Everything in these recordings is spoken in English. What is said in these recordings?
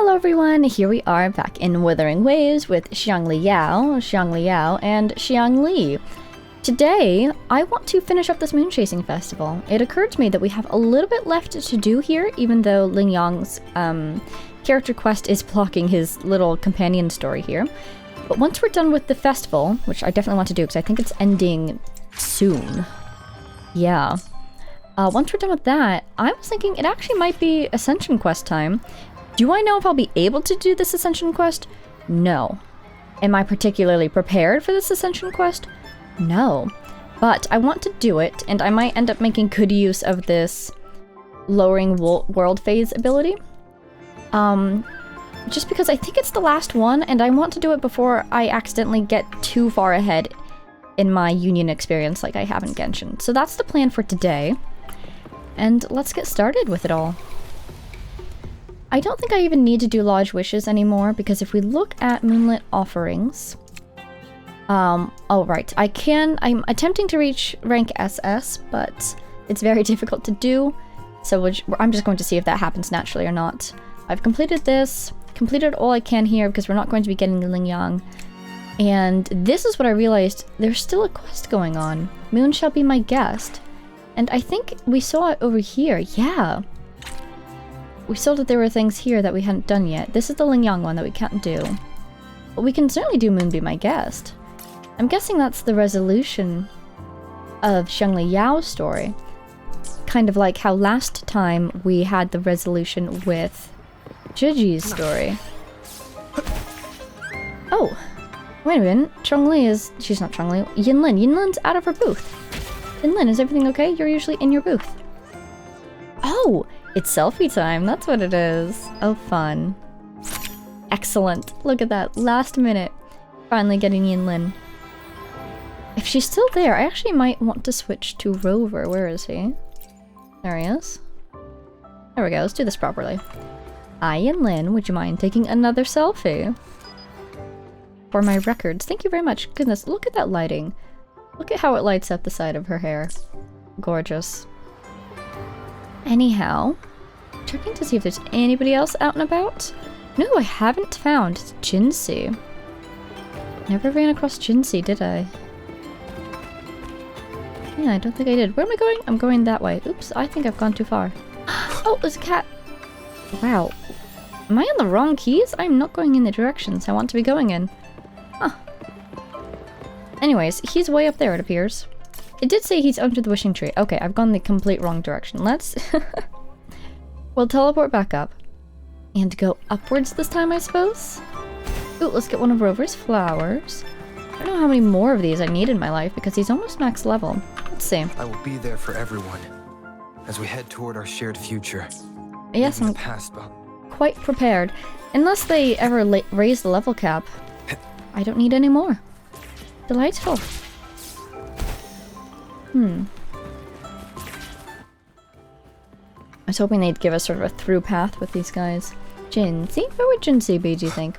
Hello everyone, here we are back in Wuthering Waves with Xiangli, and Xiangli. Today, I want to finish up this moon chasing festival. It occurred to me that we have a little bit left to do here, even though Ling Yang's character quest is blocking his little companion story here. But once we're done with the festival, which I definitely want to do because I think it's ending soon. Yeah. Once we're done with that, I was thinking it actually might be Ascension quest time. Do I know if I'll be able to do this Ascension quest? No. Am I particularly prepared for this Ascension quest? No. But I want to do it, and I might end up making good use of this lowering world phase ability. Just because I think it's the last one, and I want to do it before I accidentally get too far ahead in my Union experience like I have in Genshin. So that's the plan for today. And let's get started with it all. I don't think I even need to do Lodge Wishes anymore, because if we look at Moonlit Offerings... oh right, I'm attempting to reach rank SS, but it's very difficult to do, so I'm just going to see if that happens naturally or not. I've completed this, completed all I can here, because we're not going to be getting Ling Yang. And this is what I realized, there's still a quest going on. Moon shall be my guest. And I think we saw it over here, yeah. We saw that there were things here that we hadn't done yet. This is the Ling Yang one that we can't do. But we can certainly do Moon Be My Guest. I'm guessing that's the resolution of Xiangli Yao's story. Kind of like how last time we had the resolution with Jiji's story. Oh! Wait a minute. Xiangli is... She's not Xiangli. Yinlin. Yinlin's out of her booth. Yinlin, is everything okay? You're usually in your booth. Oh! It's selfie time, that's what it is. Oh, fun. Excellent. Look at that. Last minute. Finally getting Yinlin. If she's still there, I actually might want to switch to Rover. Where is he? There he is. There we go. Let's do this properly. Hi, Yinlin. Would you mind taking another selfie? For my records. Thank you very much. Goodness, look at that lighting. Look at how it lights up the side of her hair. Gorgeous. Anyhow, checking to see if there's anybody else out and about. No, I haven't found Jinxi. Never ran across Jinxi, did I? Yeah, I don't think I did. Where am I going? I'm going that way. Oops, I think I've gone too far. Oh, there's a cat. Wow. Am I on the wrong keys? I'm not going in the directions I want to be going in. Huh. Anyways, he's way up there, it appears. It did say he's under the wishing tree. Okay, I've gone the complete wrong direction. Let's... we'll teleport back up. And go upwards this time, I suppose? Ooh, let's get one of Rover's flowers. I don't know how many more of these I need in my life, because he's almost max level. Let's see. I will be there for everyone, as we head toward our shared future. Yes, I'm quite prepared. Unless they ever raise the level cap, I don't need any more. Delightful. I was hoping they'd give us sort of a through path with these guys. Jinxi? Where would Jinxi be, do you think?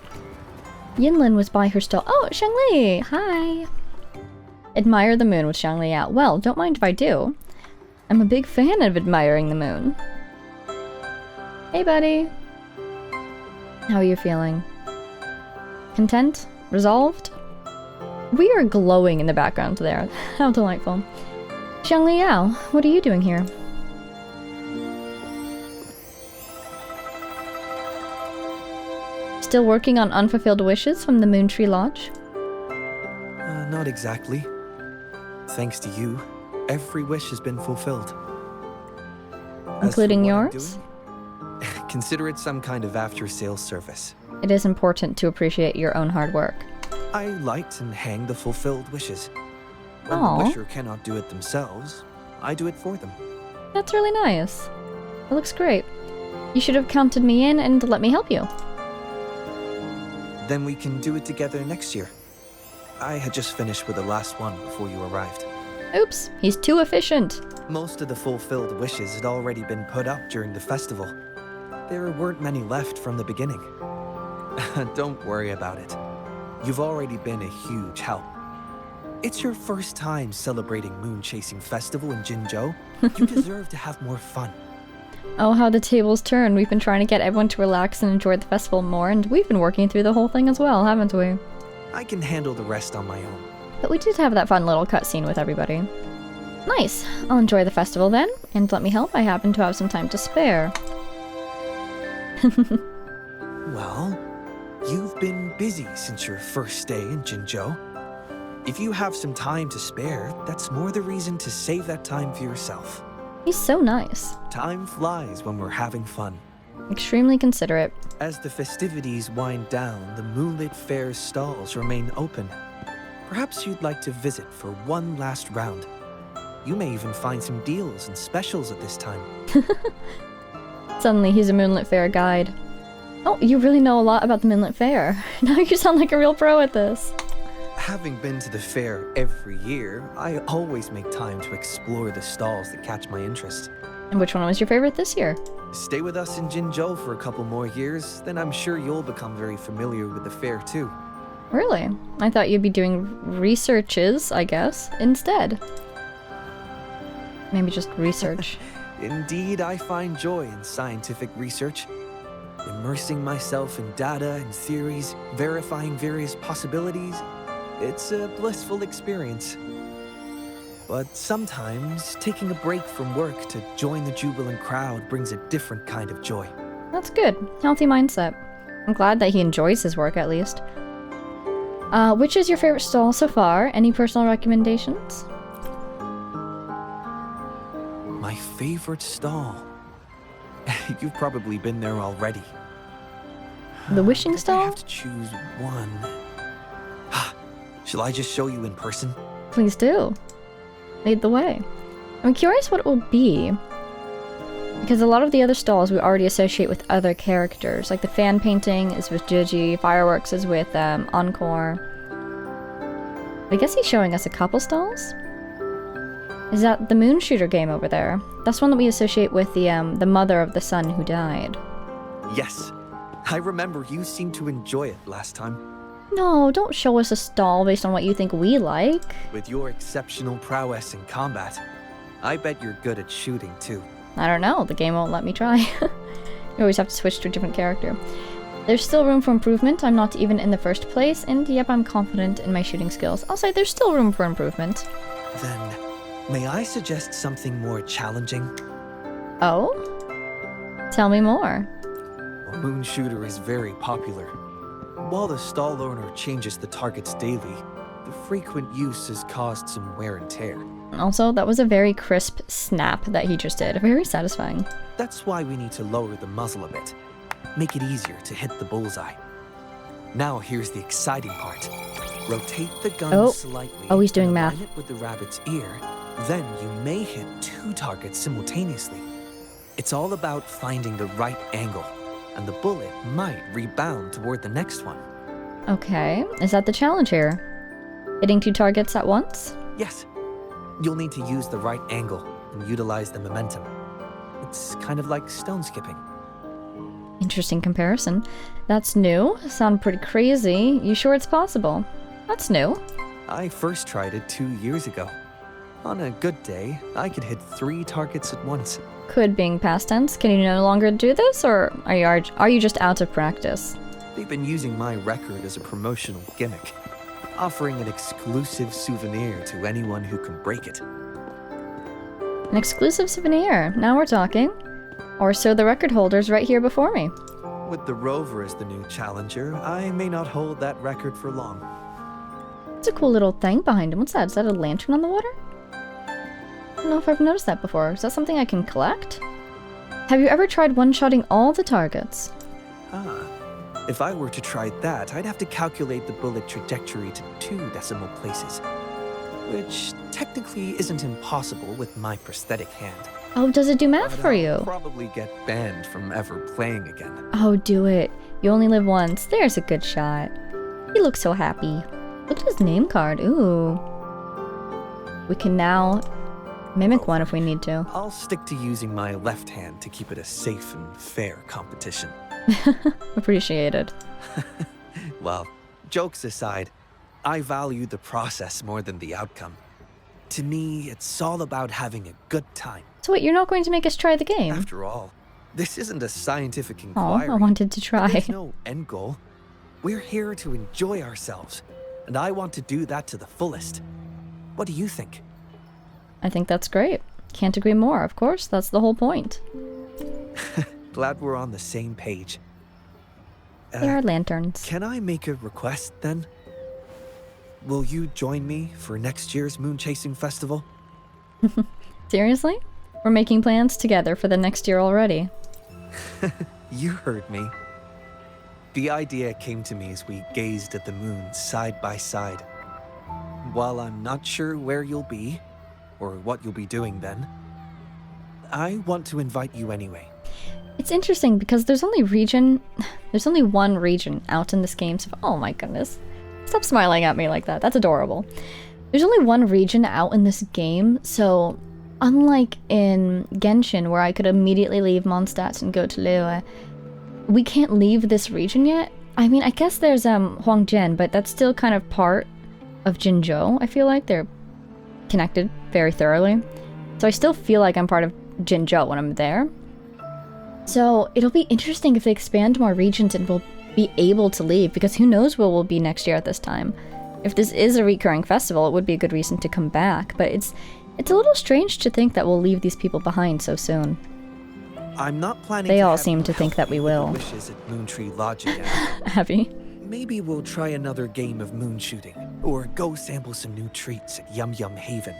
Yinlin was by her stall. Oh, Xiangli! Hi! Admire the moon with Xiangli out. Well, don't mind if I do. I'm a big fan of admiring the moon. Hey, buddy! How are you feeling? Content? Resolved? We are glowing in the background there. How delightful. Xiangli Yao, what are you doing here? Still working on unfulfilled wishes from the Moon Tree Lodge? Not exactly. Thanks to you, every wish has been fulfilled. Including yours? Consider it some kind of after-sales service. It is important to appreciate your own hard work. I light and hang the fulfilled wishes. When Aww. the wisher cannot do it themselves, I do it for them. That's really nice. It looks great. You should have counted me in and let me help you. Then we can do it together next year. I had just finished with the last one before you arrived. Oops, he's too efficient. Most of the fulfilled wishes had already been put up during the festival. There weren't many left from the beginning. Don't worry about it. You've already been a huge help. It's your first time celebrating Moon Chasing Festival in Jinzhou. You deserve to have more fun. Oh, how the tables turn. We've been trying to get everyone to relax and enjoy the festival more, and we've been working through the whole thing as well, haven't we? I can handle the rest on my own. But we did have that fun little cutscene with everybody. Nice. I'll enjoy the festival then, and let me help. I happen to have some time to spare. Well, you've been busy since your first day in Jinzhou. If you have some time to spare, that's more the reason to save that time for yourself. He's so nice. Time flies when we're having fun. Extremely considerate. As the festivities wind down, the Moonlit Fair's stalls remain open. Perhaps you'd like to visit for one last round. You may even find some deals and specials at this time. Suddenly, he's a Moonlit Fair guide. Oh, you really know a lot about the Moonlit Fair. Now you sound like a real pro at this. Having been to the fair every year, I always make time to explore the stalls that catch my interest. And which one was your favorite this year? Stay with us in Jinzhou for a couple more years, then I'm sure you'll become very familiar with the fair too. Really? I thought you'd be doing researches, I guess, instead. Maybe just research. Indeed, I find joy in scientific research. Immersing myself in data and theories, verifying various possibilities. It's a blissful experience. But sometimes, taking a break from work to join the jubilant crowd brings a different kind of joy. That's good. Healthy mindset. I'm glad that he enjoys his work, at least. Which is your favorite stall so far? Any personal recommendations? My favorite stall? You've probably been there already. The wishing I stall? have to choose one. Shall I just show you in person? Please do. Lead the way. I'm curious what it will be. Because a lot of the other stalls we already associate with other characters. Like the fan painting is with Gigi, fireworks is with Encore. I guess he's showing us a couple stalls? Is that the Moon Shooter game over there? That's one that we associate with the mother of the son who died. Yes. I remember you seemed to enjoy it last time. No, don't show us a stall based on what you think we like. With your exceptional prowess in combat, I bet you're good at shooting too. I don't know, the game won't let me try. You always have to switch to a different character. There's still room for improvement. I'm not even in the first place, and yep, I'm confident in my shooting skills. I'll say there's still room for improvement. Then, may I suggest something more challenging? Oh? Tell me more. A Moon Shooter is very popular. While the stall owner changes the targets daily, the frequent use has caused some wear and tear. Also, that was a very crisp snap that he just did. Very satisfying. That's why we need to lower the muzzle a bit. Make it easier to hit the bullseye. Now here's the exciting part. Rotate the gun slightly. Oh, he's doing and math. align it with the rabbit's ear. Then you may hit 2 targets simultaneously. It's all about finding the right angle, and the bullet might rebound toward the next one. Okay, is that the challenge here? Hitting 2 targets at once? Yes. You'll need to use the right angle and utilize the momentum. It's kind of like stone skipping. Interesting comparison. That's new. Sound pretty crazy. You sure it's possible? That's new. I first tried it 2 years ago. On a good day, I could hit 3 targets at once. Could being past tense. Can you no longer do this, or are you just out of practice? They've been using my record as a promotional gimmick, offering an exclusive souvenir to anyone who can break it. An exclusive souvenir. Now we're talking. Or so the record holder's right here before me. With the Rover as the new challenger, I may not hold that record for long. It's a cool little thing behind him. What's that? Is that a lantern on the water? I don't know if I've noticed that before. Is that something I can collect? Have you ever tried one-shotting all the targets? If I were to try that, I'd have to calculate the bullet trajectory to 2 decimal places, which technically isn't impossible with my prosthetic hand. Oh, does it do math for I'll you? probably get banned from ever playing again. Oh, do it. You only live once. There's a good shot. He looks so happy. Look at his name card. Ooh. We can now mimic one if we need to. I'll stick to using my left hand to keep it a safe and fair competition. Appreciated. Well, jokes aside, I value the process more than the outcome. To me, it's all about having a good time. So wait, you're not going to make us try the game? After all, this isn't a scientific Oh, inquiry. I wanted to try. There's no end goal. We're here to enjoy ourselves, and I want to do that to the fullest. What do you think? I think that's great. Can't agree more, of course. That's the whole point. Glad we're on the same page. They are lanterns. Can I make a request, then? Will you join me for next year's moon chasing festival? Seriously? We're making plans together for the next year already. You heard me. The idea came to me as we gazed at the moon side by side. While I'm not sure where you'll be, or what you'll be doing then, I want to invite you anyway. It's interesting because there's only one region out in this game, so oh my goodness. Stop smiling at me like that, that's adorable. There's only one region out in this game, so unlike in Genshin where I could immediately leave Mondstadt and go to Larua, we can't leave this region yet. I mean, I guess there's Huangjian, but that's still kind of part of Jinzhou. I feel like they're connected very thoroughly. So I still feel like I'm part of Jinzhou when I'm there. So it'll be interesting if they expand more regions and we'll be able to leave, because who knows where we'll be next year at this time. If this is a recurring festival, it would be a good reason to come back, but it's a little strange to think that we'll leave these people behind so soon. I'm not planning. They all seem to think that we will. Wishes at Moontree Lodge again. Heavy. Maybe we'll try another game of moon shooting, or go sample some new treats at Yum Yum Haven.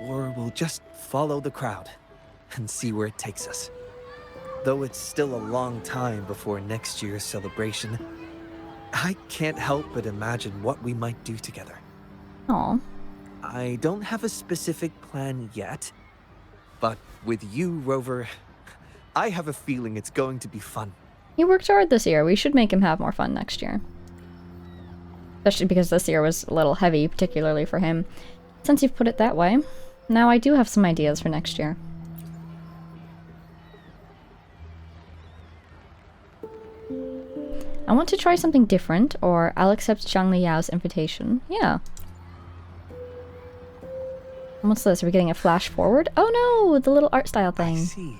Or we'll just follow the crowd and see where it takes us. Though it's still a long time before next year's celebration, I can't help but imagine what we might do together. Aw. I don't have a specific plan yet, but with you, Rover, I have a feeling it's going to be fun. He worked hard this year. We should make him have more fun next year. Especially because this year was a little heavy, particularly for him. Since you've put it that way, now I do have some ideas for next year. I want to try something different, or I'll accept Xiangli Yao's invitation. Yeah. And what's this? Are we getting a flash forward? Oh no! The little art style thing. I see.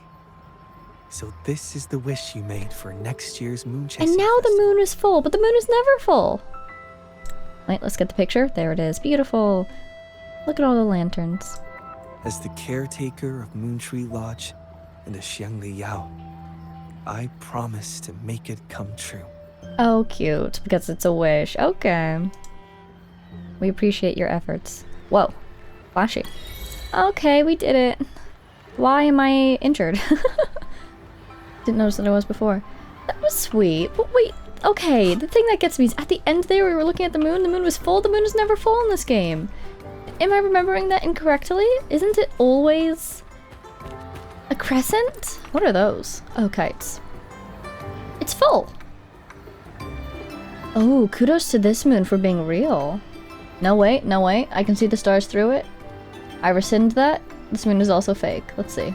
So this is the wish you made for next year's moon chasing And now festival. the moon is full, but the moon is never full! Wait, let's get the picture. There it is. Beautiful. Look at all the lanterns. As the caretaker of Moontree Lodge and a Xiangli Yao, I promise to make it come true. Oh, cute. Because it's a wish. Okay. We appreciate your efforts. Whoa. Flashy. Okay, we did it. Why am I injured? Didn't notice that I was before. That was sweet. But wait. Okay, the thing that gets me is at the end there we were looking at the moon. The moon was full. The moon is never full in this game. Am I remembering that incorrectly? Isn't it always a crescent? What are those? Oh, kites. It's full. Oh, kudos to this moon for being real. No, wait, no, wait. I can see the stars through it. I rescind that. This moon is also fake. Let's see.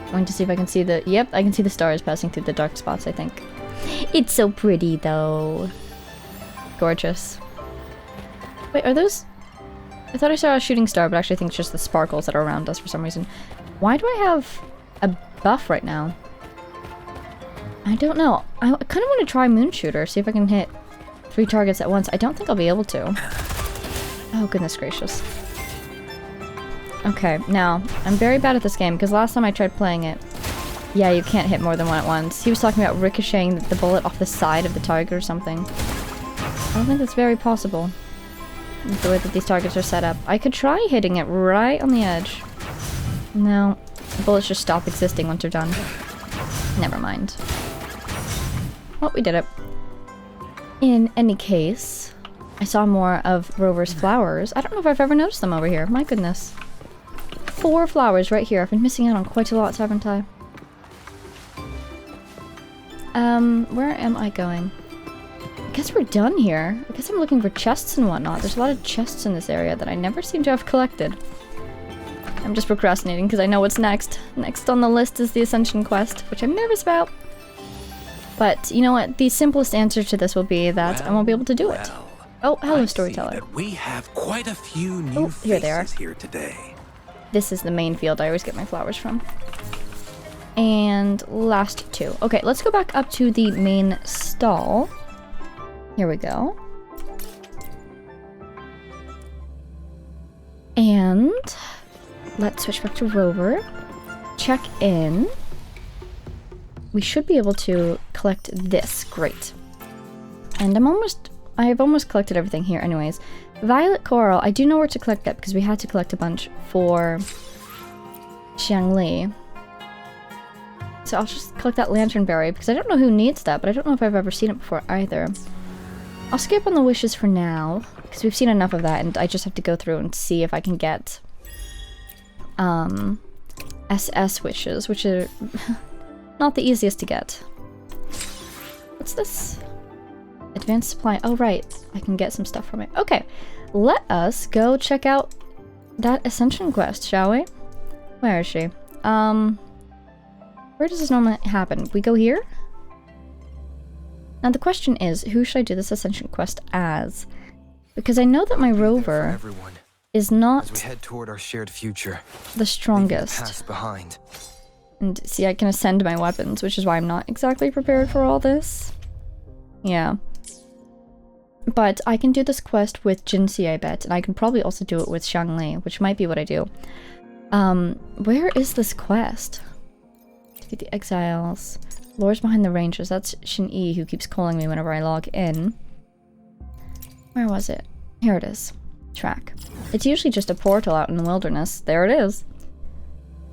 I'm going to see if I can see the... Yep, I can see the stars passing through the dark spots, I think. It's so pretty, though. Gorgeous. Wait, are those... I thought I saw a shooting star, but actually I think it's just the sparkles that are around us for some reason. Why do I have a buff right now? I don't know. I kind of want to try Moon Shooter, see if I can hit 3 targets at once. I don't think I'll be able to. Oh, goodness gracious. Okay, now, I'm very bad at this game, because last time I tried playing it, yeah, you can't hit more than one at once. He was talking about ricocheting the bullet off the side of the target or something. I don't think that's very possible, with the way that these targets are set up. I could try hitting it right on the edge. No, the bullets just stop existing once they're done. Never mind. Well, we did it. In any case, I saw more of Rover's flowers. I don't know if I've ever noticed them over here. My goodness. 4 flowers right here. I've been missing out on quite a lot, haven't I? Where am I going? I guess we're done here. I guess I'm looking for chests and whatnot. There's a lot of chests in this area that I never seem to have collected. I'm just procrastinating because I know what's next. Next on the list is the Ascension quest, which I'm nervous about. But, you know what? The simplest answer to this will be that I won't be able to do it. Oh, hello, I storyteller. See that we have quite a few new Here they are. faces here today. This is the main field I always get my flowers from. And last two. Okay, let's go back up to the main stall. Here we go. And let's switch back to Rover. Check in. We should be able to collect this. Great. And I've almost collected everything here anyways. Violet Coral, I do know where to collect that because we had to collect a bunch for Xiangli. So I'll just collect that lantern berry because I don't know who needs that, but I don't know if I've ever seen it before either. I'll skip on the wishes for now because we've seen enough of that and I just have to go through and see if I can get SS wishes, which are not the easiest to get. What's this? Advanced supply. Oh, right. I can get some stuff from it. Okay. Let us go check out that Ascension quest, shall we? Where is she? Where does this normally happen? We go here? Now the question is, who should I do this Ascension quest as? Because I know that my rover is not as we head toward our shared future, the strongest. The past behind. And see, I can ascend my weapons, which is why I'm not exactly prepared for all this. Yeah. But I can do this quest with Jinxie, I bet, and I can probably also do it with Xiangli, which might be what I do. Where is this quest? Defeat the exiles. Lures behind the ranges. That's Xin-Yi who keeps calling me whenever I log in. Where was it? Here it is. Track. It's usually just a portal out in the wilderness. There it is.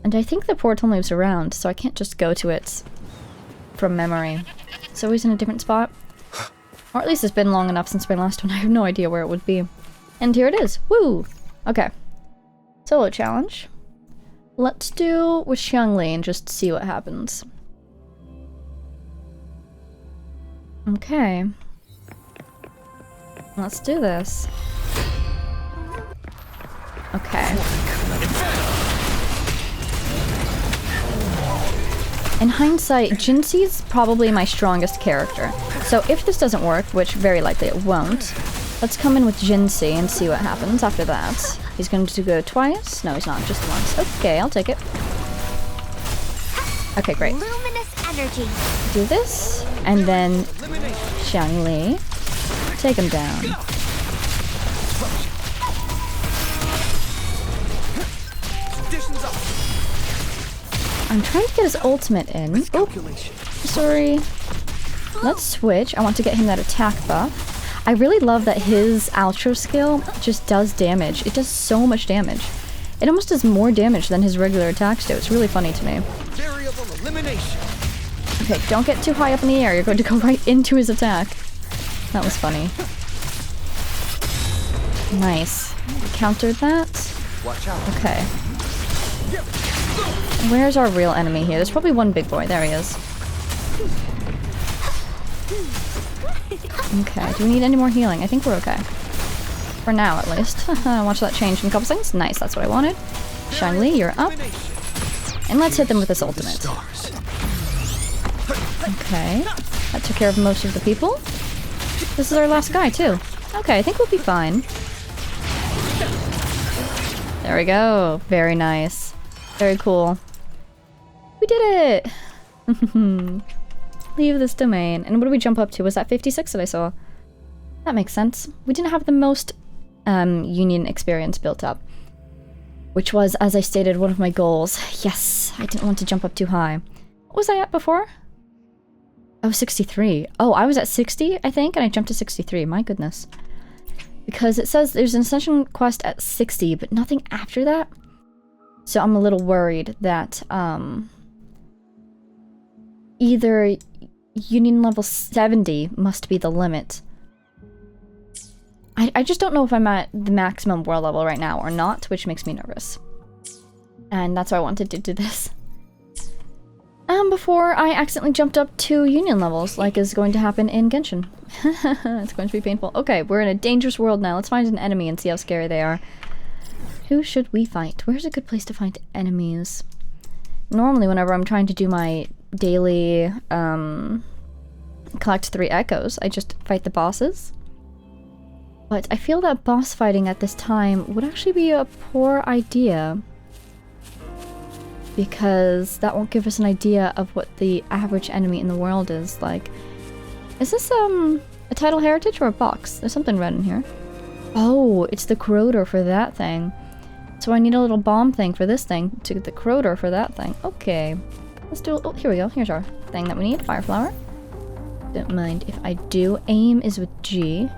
And I think the portal moves around, so I can't just go to it from memory. It's always in a different spot. Or at least it's been long enough since my last one. I have no idea where it would be. And here it is. Woo! Okay. Solo challenge. Let's do with Xiangli and just see what happens. Okay. Let's do this. Okay. In hindsight, Jinxie's probably my strongest character. So if this doesn't work, which very likely it won't, let's come in with Jinxie and see what happens after that. He's going to go twice? No, he's not, just once. Okay, I'll take it. Okay, great. Luminous energy. Do this, and then Xiangli. Take him down. I'm trying to get his ultimate in. Oh, sorry. Let's switch. I want to get him that attack buff. I really love that his outro skill just does damage. It does so much damage. It almost does more damage than his regular attacks do. It's really funny to me. Okay, don't get too high up in the air. You're going to go right into his attack. That was funny. Nice. Countered that. Okay. Where's our real enemy here? There's probably one big boy. There he is. Okay, do we need any more healing? I think we're okay. For now, at least. Watch that change in a couple seconds. Nice, that's what I wanted. Xiangli, you're up. And let's hit them with this ultimate. Okay. That took care of most of the people. This is our last guy, too. Okay, I think we'll be fine. There we go. Very nice. Very cool. We did it! Leave this domain. And what did we jump up to? Was that 56 that I saw? That makes sense. We didn't have the most union experience built up. Which was, as I stated, one of my goals. Yes! I didn't want to jump up too high. What was I at before? Oh, 63. Oh, I was at 60, I think, and I jumped to 63. My goodness. Because it says there's an Ascension quest at 60, but nothing after that. So I'm a little worried that, either Union level 70 must be the limit. I just don't know if I'm at the maximum world level right now or not, which makes me nervous. And that's why I wanted to do this. Before I accidentally jumped up to Union levels, like is going to happen in Genshin. It's going to be painful. Okay, we're in a dangerous world now. Let's find an enemy and see how scary they are. Who should we fight? Where's a good place to find enemies? Normally, whenever I'm trying to do my daily, collect 3 echoes, I just fight the bosses. But I feel that boss fighting at this time would actually be a poor idea. Because that won't give us an idea of what the average enemy in the world is like. Is this a title heritage or a box? There's something red in here. Oh, it's the corrodor for that thing. So I need a little bomb thing for this thing to get the corrodor for that thing. Okay. Let's do, oh, here we go. Here's our thing that we need, fire flower. Don't mind if I do. Aim is with G.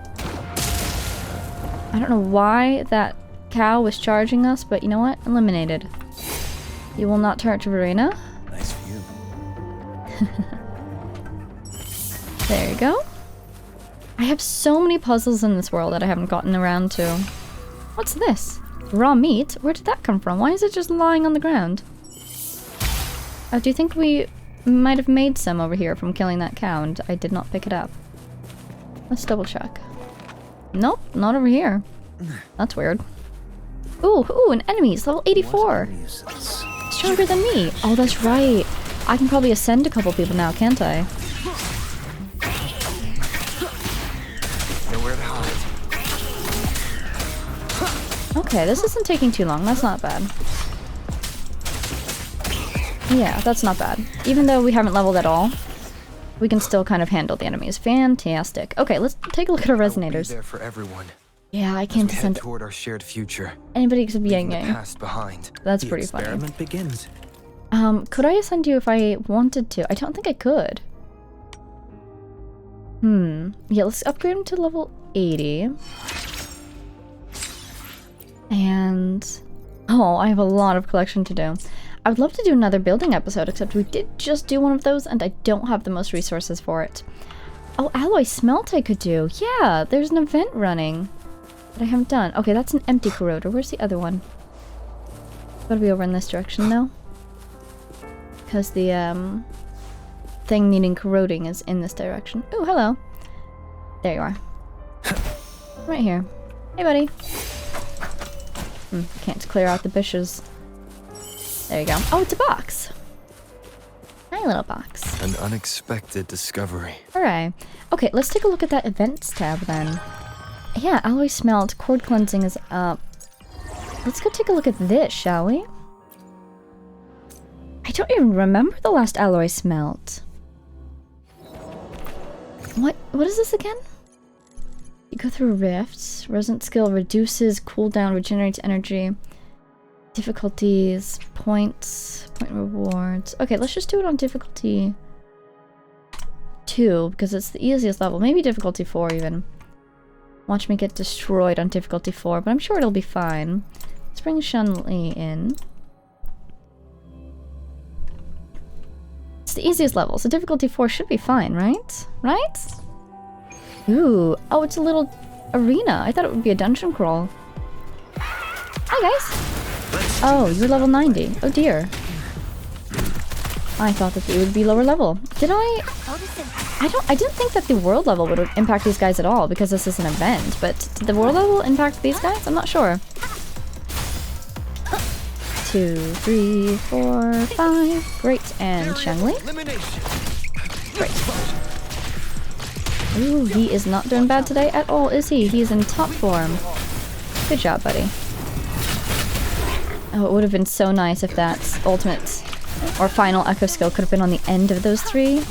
I don't know why that cow was charging us, but you know what? Eliminated. You will not touch Verena. Nice view. There you go. I have so many puzzles in this world that I haven't gotten around to. What's this? Raw meat? Where did that come from? Why is it just lying on the ground? Do you think we might have made some over here from killing that cow and I did not pick it up? Let's double check. Nope, not over here. That's weird. Ooh, an enemy. It's level 84. Stronger than me. Oh, that's right. I can probably ascend a couple people now, can't I? Nowhere to hide. Okay, this isn't taking too long. That's not bad. Yeah, that's not bad. Even though we haven't leveled at all, we can still kind of handle the enemies. Fantastic. Okay, let's take a look at our resonators. There for everyone. Yeah, I can't ascend toward our shared future. anybody except Leaving Yang the Yang. past behind. That's The pretty funny. experiment begins. Could I ascend you if I wanted to? I don't think I could. Yeah, let's upgrade him to level 80. And... oh, I have a lot of collection to do. I would love to do another building episode, except we did just do one of those, and I don't have the most resources for it. Oh, alloy smelt I could do. Yeah, there's an event running that I haven't done. Okay, that's an empty corrodor. Where's the other one? Gotta be over in this direction, though. Because the, thing needing corroding is in this direction. Oh, hello. There you are. Right here. Hey, buddy. Can't clear out the bushes. There you go. Oh, it's a box. Hi, little box. An unexpected discovery. Alright. Okay, let's take a look at that events tab then. Yeah, alloy smelt. Cord cleansing is up. Let's go take a look at this, shall we? I don't even remember the last alloy smelt. What is this again? You go through rifts. Resident skill reduces cooldown, regenerates energy. Difficulties, points, point rewards. Okay, let's just do it on difficulty 2 because it's the easiest level. Maybe difficulty 4 even. Watch me get destroyed on difficulty 4, but I'm sure it'll be fine. Let's bring Xiangli in. It's the easiest level, so difficulty 4 should be fine, right? Right? Ooh, oh, it's a little arena. I thought it would be a dungeon crawl. Hi, guys. Oh, you're level 90. Oh dear. I thought that they would be lower level. Did I didn't think that the world level would impact these guys at all because this is an event, but did the world level impact these guys? I'm not sure. 2, 3, 4, 5. Great, and Xiangli. Great. Ooh, he is not doing bad today at all, is he? He is in top form. Good job, buddy. Oh, it would have been so nice if that ultimate or final echo skill could have been on the end of those 3.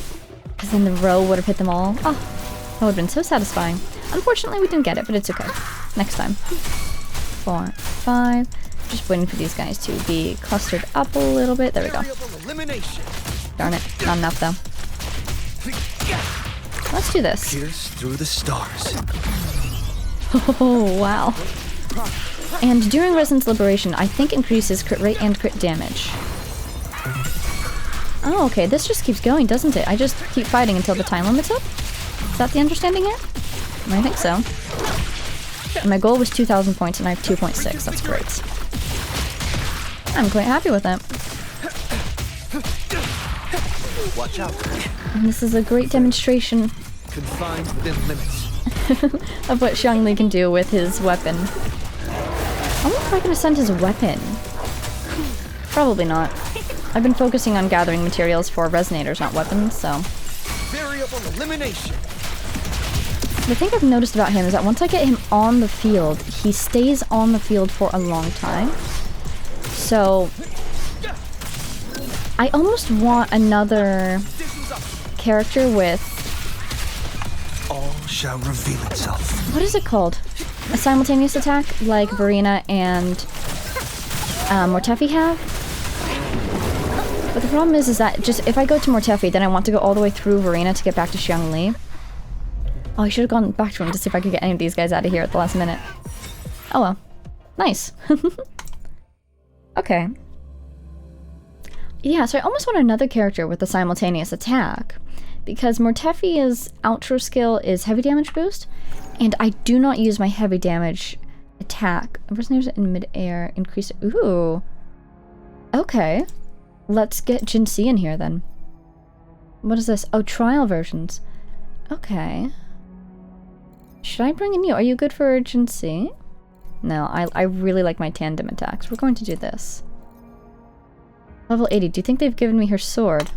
Because then the row would have hit them all. Oh, that would have been so satisfying. Unfortunately, we didn't get it, but it's okay. Next time. 4, 5. Just waiting for these guys to be clustered up a little bit. There we go. Darn it. Not enough, though. Let's do this. Pierce through the stars. Oh, wow. And during Resonance Liberation, I think increases crit rate and crit damage. Oh, okay, this just keeps going, doesn't it? I just keep fighting until the time limit's up? Is that the understanding here? I think so. And my goal was 2,000 points and I have 2.6, that's great. I'm quite happy with it. Watch out. And this is a great demonstration Confined within limits. of what Xiangli can do with his weapon. I wonder if I can ascend his weapon. Probably not. I've been focusing on gathering materials for resonators, not weapons, so... Variable elimination. The thing I've noticed about him is that once I get him on the field, he stays on the field for a long time. So I almost want another character with... All shall reveal itself. What is it called? A simultaneous attack like Verena and Mortefi have? But the problem is that just if I go to Mortefi, then I want to go all the way through Verena to get back to Xiangli. Oh, I should have gone back to him to see if I could get any of these guys out of here at the last minute. Oh well. Nice. Okay. Yeah, so I almost want another character with a simultaneous attack. Because Mortefi's outro skill is heavy damage boost. And I do not use my heavy damage attack. Impersonators in midair increase... Ooh. Okay. Let's get Jin C in here then. What is this? Oh, trial versions. Okay. Should I bring in you? Are you good for Jin C? No, I really like my tandem attacks. We're going to do this. Level 80. Do you think they've given me her sword?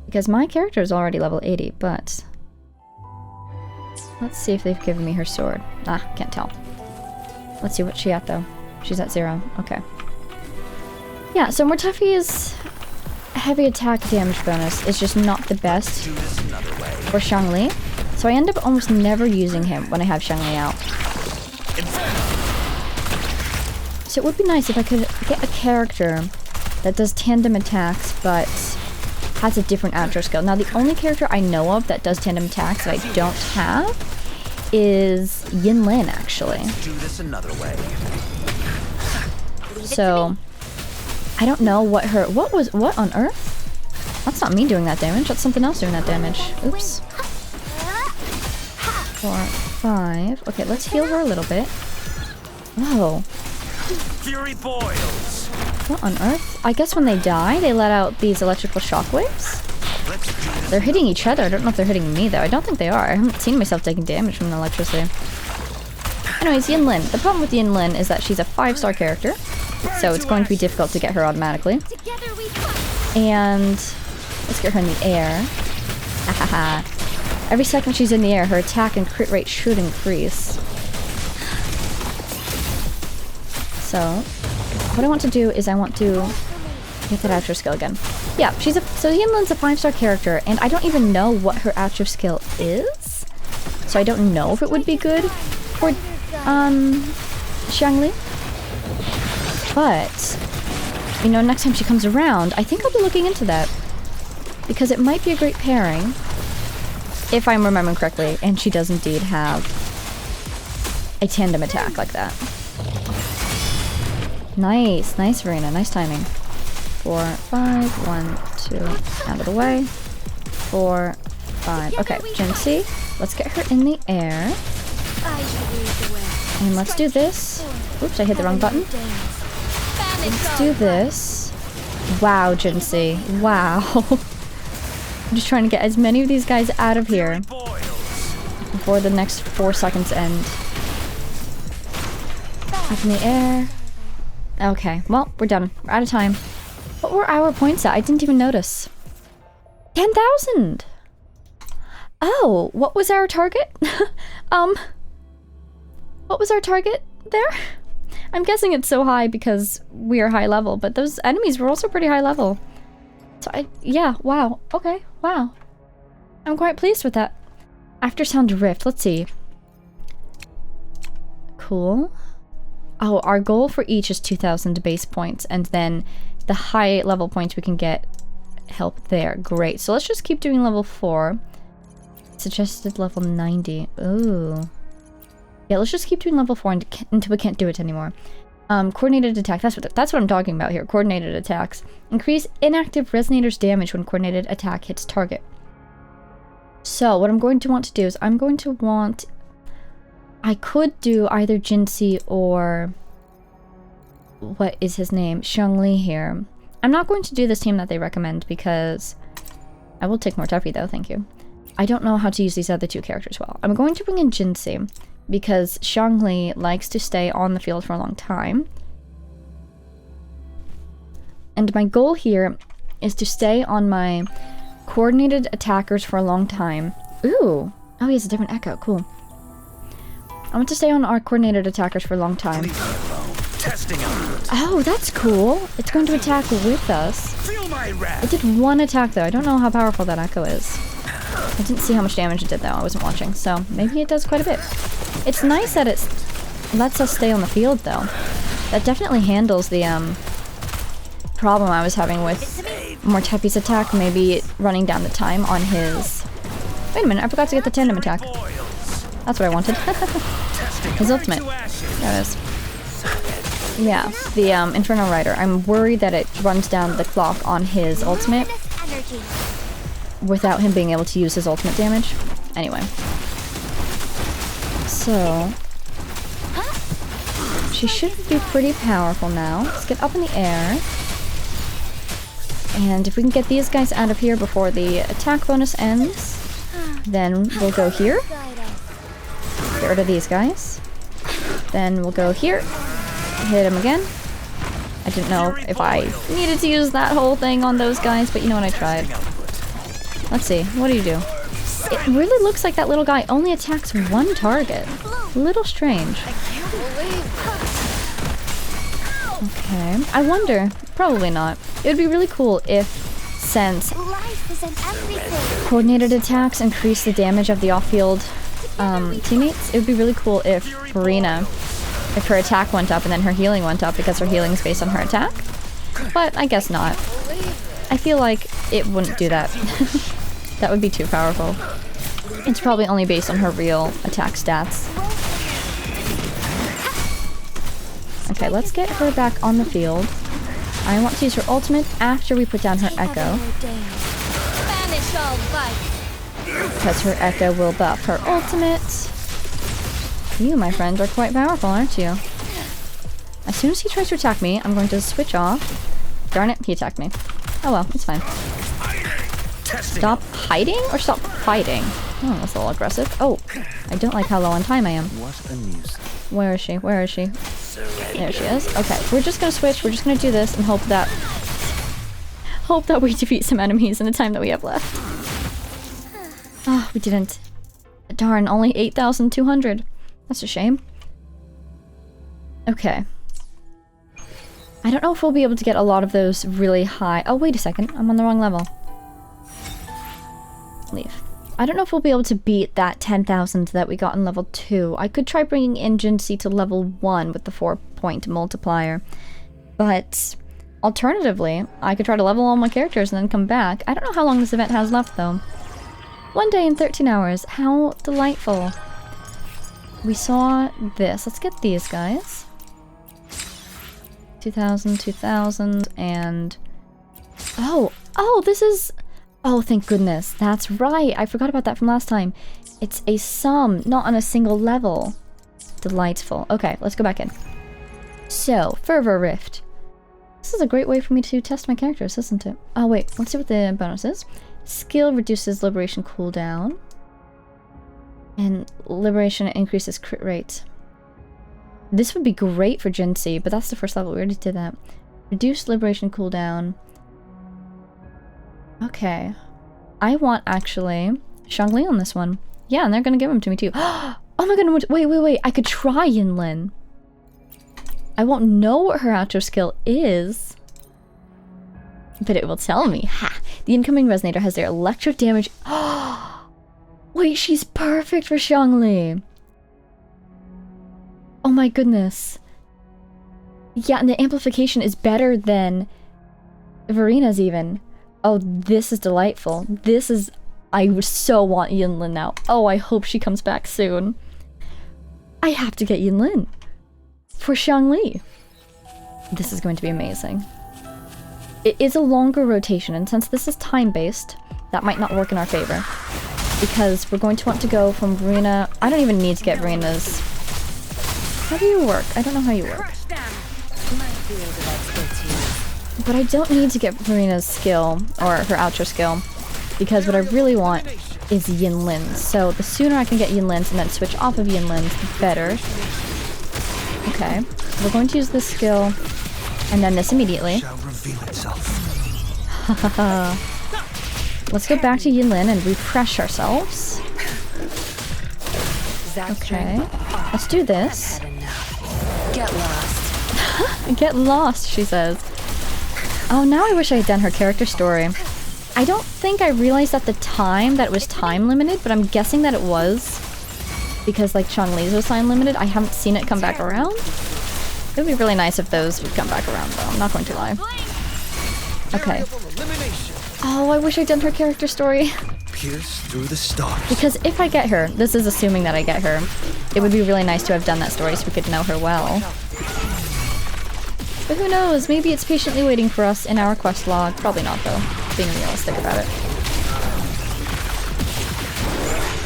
Because my character is already level 80, but... Let's see if they've given me her sword. Ah, can't tell. Let's see what's she at though. She's at 0. Okay. Yeah, so Mortefi's heavy attack damage bonus is just not the best for Xiangli. So I end up almost never using him when I have Xiangli out. So it would be nice if I could get a character that does tandem attacks but has a different outro skill. Now the only character I know of that does tandem attacks that I don't have is Yinlin actually. Do this another way. So I don't know what what on earth? That's not me doing that damage, that's something else doing that damage. Oops. 4, 5. Okay, let's heal her a little bit. Whoa. Fury boils. What on earth? I guess when they die, they let out these electrical shockwaves? They're hitting each other. I don't know if they're hitting me, though. I don't think they are. I haven't seen myself taking damage from the electricity. Anyways, Yinlin. The problem with Yinlin is that she's a 5-star character, so it's going to be difficult to get her automatically. And let's get her in the air. Ahaha. Every second she's in the air, her attack and crit rate should increase. So, what I want to do is I want to get that outro skill again. Yeah, so Yinlin's a 5-star character, and I don't even know what her outro skill is. So I don't know if it would be good for, Xiangli. But, you know, next time she comes around, I think I'll be looking into that. Because it might be a great pairing, if I'm remembering correctly, and she does indeed have a tandem attack like that. Nice, nice Verena, nice timing. 4, 5, 1, 2, out of the way. 4, 5. Okay, Jin C, let's get her in the air. And let's do this. Oops, I hit the wrong button. Let's do this. Wow, Jin C. Wow. I'm just trying to get as many of these guys out of here before the next 4 seconds end. Up in the air. Okay, well, we're done. We're out of time. What were our points at? I didn't even notice. 10,000! Oh, what was our target? What was our target there? I'm guessing it's so high because we are high level, but those enemies were also pretty high level. So yeah, wow, okay, wow. I'm quite pleased with that. Aftersound Rift, let's see. Cool. Oh, our goal for each is 2,000 base points, and then the high level points we can get help there. Great, so let's just keep doing level 4. Suggested level 90. Ooh. Yeah, let's just keep doing level 4 until we can't do it anymore. Coordinated attack, that's what I'm talking about here. Coordinated attacks. Increase inactive resonator's damage when coordinated attack hits target. So, what I'm going to want to do is I'm going to want... I could do either Jin C or... what is his name? Xiangli here. I'm not going to do this team that they recommend because... I will take Mortefi though, thank you. I don't know how to use these other 2 characters well. I'm going to bring in Jin C because Xiangli likes to stay on the field for a long time. And my goal here is to stay on my coordinated attackers for a long time. Ooh, Oh, he has a different echo. Cool. I want to stay on our coordinated attackers for a long time. Leave me alone. Testing output. Oh, that's cool. It's going to attack with us. Feel my wrath. It did one attack though. I don't know how powerful that echo is. I didn't see how much damage it did though. I wasn't watching. So maybe it does quite a bit. It's nice that it lets us stay on the field though. That definitely handles the problem I was having with Mortepi's attack. Maybe running down the time on his... Wait a minute. I forgot to get the tandem attack. That's what I wanted. His ultimate. There it is. Yeah, the Infernal Rider. I'm worried that it runs down the clock on his ultimate without him being able to use his ultimate damage. Anyway. So... she should be pretty powerful now. Let's get up in the air. And if we can get these guys out of here before the attack bonus ends, then we'll go here. Get rid of these guys. Then we'll go here. Hit him again. I didn't know if I needed to use that whole thing on those guys, but you know what, I tried. Let's see. What do you do? It really looks like that little guy only attacks one target. A little strange. Okay. I wonder. Probably not. It would be really cool if, since coordinated attacks increase the damage of the off-field teammates, it would be really cool if Verena, if her attack went up and then her healing went up because her healing is based on her attack. But I guess not. I feel like it wouldn't do that. That would be too powerful. It's probably only based on her real attack stats. Okay, let's get her back on the field. I want to use her ultimate after we put down her echo. Because her echo will buff her ultimate. You, my friend, are quite powerful, aren't you? As soon as he tries to attack me, I'm going to switch off. Darn it, he attacked me. Oh well, it's fine. Stop hiding or stop fighting? Oh, that's a little aggressive. Oh, I don't like how low on time I am. What a nuisance. Where is she? Where is she? There she is. Okay, we're just gonna switch. We're just gonna do this and hope that we defeat some enemies in the time that we have left. Oh, we didn't. Darn, only 8,200. That's a shame. Okay. I don't know if we'll be able to get a lot of those really high... Oh, wait a second. I'm on the wrong level. Leave. I don't know if we'll be able to beat that 10,000 that we got in level 2. I could try bringing in Jinxie to level 1 with the 4-point multiplier. But alternatively, I could try to level all my characters and then come back. I don't know how long this event has left, though. 1 day and 13 hours. How delightful. We saw this. Let's get these guys. 2,000, 2,000, and... Oh, this is... Oh, thank goodness. That's right. I forgot about that from last time. It's a sum, not on a single level. Delightful. Okay, let's go back in. So, Fervor Rift. This is a great way for me to test my characters, isn't it? Oh, wait. Let's see what the bonus is. Skill reduces liberation cooldown. And liberation increases crit rate. This would be great for Jinxie, but that's the first level. We already did that. Reduce liberation cooldown. Okay. I want, actually, Xiangli on this one. Yeah, and they're gonna give him to me, too. Oh my god, wait. I could try Yinlin. I won't know what her outro skill is, but it will tell me. Ha! The incoming resonator has their electro damage. Wait, she's perfect for Xiangli. Oh my goodness. Yeah, and the amplification is better than Verena's even. Oh, this is delightful. This is... I so want Yinlin now. Oh, I hope she comes back soon. I have to get Yinlin. For Xiangli. This is going to be amazing. It is a longer rotation, and since this is time-based, that might not work in our favor. Because we're going to want to go from Verena... I don't even need to get Verena's... How do you work? I don't know how you work. But I don't need to get Verena's skill, or her outro skill, because what I really want is Yinlin's. So the sooner I can get Yinlin's and then switch off of Yinlin's, the better. Okay, we're going to use this skill, and then this immediately. Shall reveal itself. Let's go back to Yinlin and refresh ourselves. Okay, let's do this. Get lost. Get lost, she says. Oh, now I wish I had done her character story. I don't think I realized at the time that it was time limited, but I'm guessing that it was. Because like Xiangli's was time limited, I haven't seen it come back around. It would be really nice if those would come back around though, I'm not going to lie. Okay. Oh, I wish I'd done her character story. Pierce through the stars. Because if I get her, this is assuming that I get her, it would be really nice to have done that story so we could know her well. But who knows, maybe it's patiently waiting for us in our quest log. Probably not though, being realistic about it.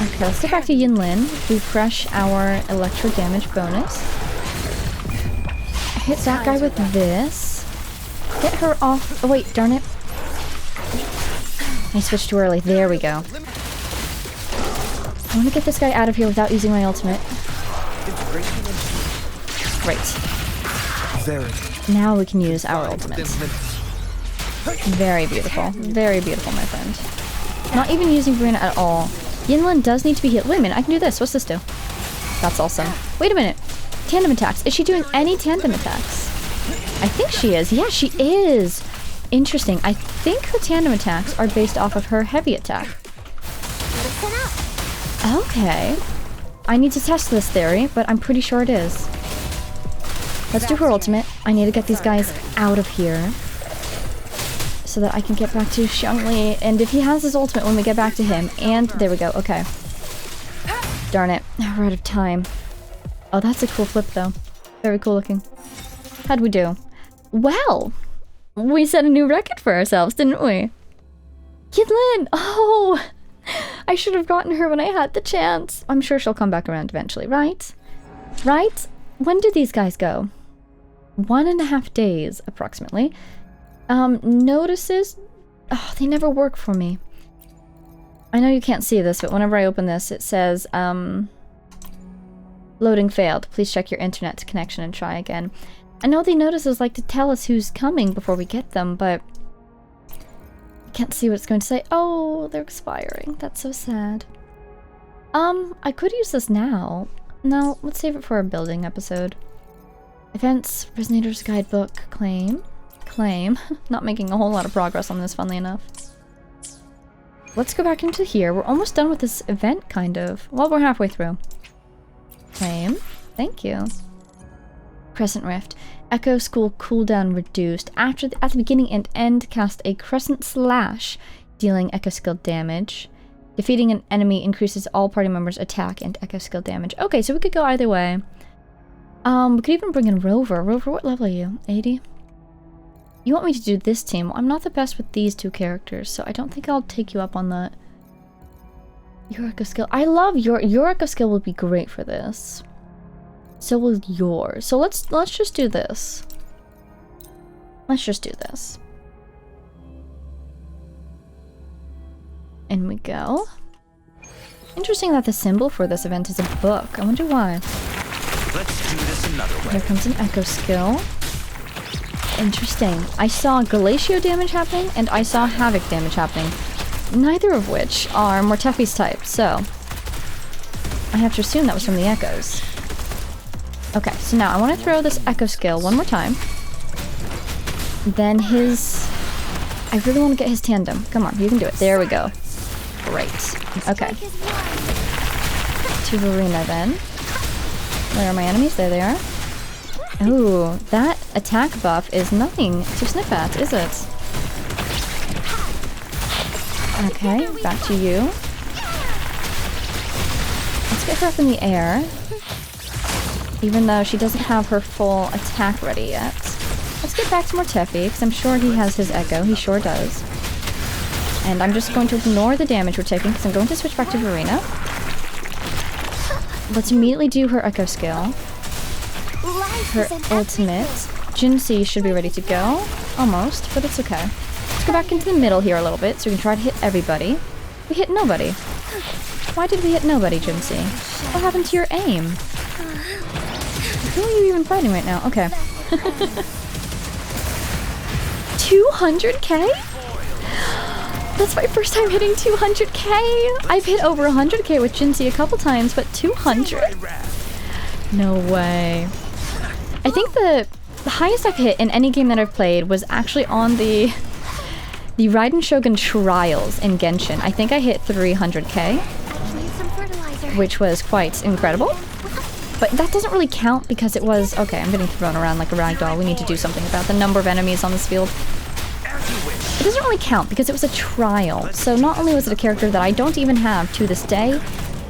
Okay, let's get back to Yinlin. Refresh our electro damage bonus. Hit that guy with this. Get her off. Oh wait, darn it. I switched too early. There we go. I want to get this guy out of here without using my ultimate. Great. Very. Now we can use our ultimates. Very beautiful. Very beautiful, my friend. Not even using Verena at all. Yinlin does need to be healed. Wait a minute, I can do this. What's this do? That's awesome. Wait a minute. Tandem attacks. Is she doing any tandem attacks? I think she is. Yeah, she is. Interesting. I think her tandem attacks are based off of her heavy attack. Okay. I need to test this theory, but I'm pretty sure it is. Let's do her ultimate. I need to get these guys out of here so that I can get back to Xiangli. And if he has his ultimate when we get back to him. And there we go. Okay. Darn it. We're out of time. Oh, that's a cool flip though. Very cool looking. How'd we do? Well, we set a new record for ourselves, didn't we? Yinlin! Oh! I should have gotten her when I had the chance. I'm sure she'll come back around eventually, right? Right? When did these guys go? 1.5 days, approximately. Notices? Oh, they never work for me. I know you can't see this, but whenever I open this, it says, loading failed. Please check your internet connection and try again. I know the notices like to tell us who's coming before we get them, but I can't see what it's going to say. Oh, they're expiring. That's so sad. I could use this now. No, let's save it for a building episode. Events, Prisoner's Guidebook, claim. Claim. Not making a whole lot of progress on this, funnily enough. Let's go back into here. We're almost done with this event, kind of. Well, we're halfway through. Claim. Thank you. Crescent Rift. Echo School cooldown reduced. At the beginning and end, cast a Crescent Slash, dealing Echo Skill damage. Defeating an enemy increases all party members' attack and Echo Skill damage. Okay, so we could go either way. We could even bring in Rover. Rover, what level are you? 80? You want me to do this team? Well, I'm not the best with these two characters, so I don't think I'll take you up on that. Your Echo Skill. I love your Echo Skill will be great for this. So will yours. So let's just do this. Let's just do this. In we go. Interesting that the symbol for this event is a book. I wonder why. Let's do this another way. Here comes an Echo Skill. Interesting. I saw Galatio damage happening, and I saw Havoc damage happening. Neither of which are Mortephi's type, so I have to assume that was from the Echoes. Okay, so now I want to throw this Echo Skill one more time. Then his... I really want to get his tandem. Come on, you can do it. There we go. Great. Okay. To Verena then. Where are my enemies? There they are. Ooh, that attack buff is nothing to sniff at, is it? Okay, back to you. Let's get her up in the air. Even though she doesn't have her full attack ready yet. Let's get back to Mortefi, because I'm sure he has his Echo. He sure does. And I'm just going to ignore the damage we're taking, because I'm going to switch back to Verena. Let's immediately do her Echo Skill. Her ultimate. Jinxie should be ready to go. Almost, but it's okay. Let's go back into the middle here a little bit, so we can try to hit everybody. We hit nobody. Why did we hit nobody, Jinxie? What happened to your aim? Who are you even fighting right now? Okay. 200k? That's my first time hitting 200k! I've hit over 100k with Jinxie a couple times, but 200? No way. I think the highest I've hit in any game that I've played was actually on the Raiden Shogun Trials in Genshin. I think I hit 300k, which was quite incredible. But that doesn't really count because it was... Okay, I'm getting thrown around like a ragdoll. We need to do something about the number of enemies on this field. It doesn't really count because it was a trial. So not only was it a character that I don't even have to this day,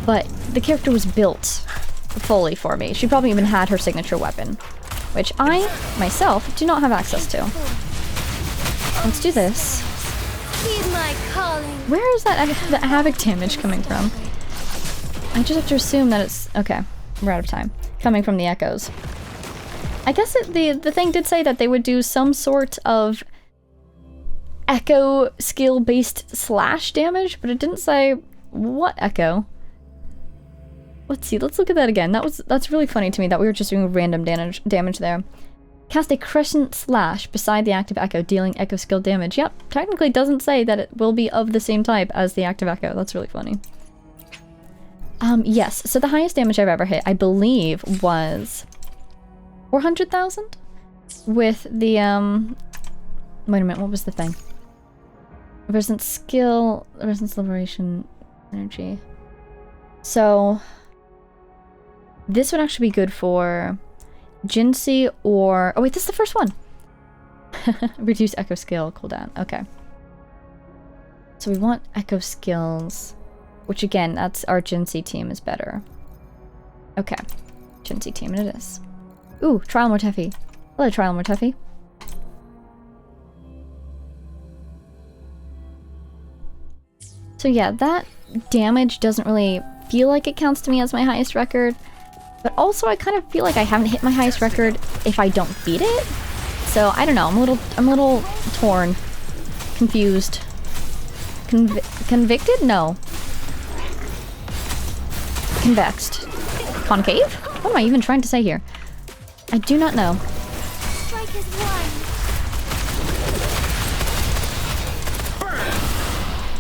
but the character was built fully for me. She probably even had her signature weapon, which I, myself, do not have access to. Let's do this. Where is that havoc damage coming from? I just have to assume that it's... Okay, we're out of time. Coming from the echoes. I guess the thing did say that they would do some sort of echo skill-based slash damage, but it didn't say what echo. Let's see, let's look at that again. That's really funny to me that we were just doing random damage there. Cast a crescent slash beside the active echo, dealing echo skill damage. Yep, technically doesn't say that it will be of the same type as the active echo. That's really funny. Yes, so the highest damage I've ever hit, I believe, was 400,000 with the, wait a minute, what was the thing? Resistance skill, resistance liberation energy. So, this would actually be good for Jinxie or... Oh wait, this is the first one! Reduce echo skill cooldown, okay. So we want echo skills, which again, that's our Jinxie team is better. Okay, Jinxie team it is. Ooh, Trial Mortefi. Hello, Trial Mortefi. So yeah, that damage doesn't really feel like it counts to me as my highest record, but also I kind of feel like I haven't hit my highest record if I don't beat it. So I don't know, I'm a little torn, confused, convicted? No. Convexed. Concave? What am I even trying to say here? I do not know. Strike is one.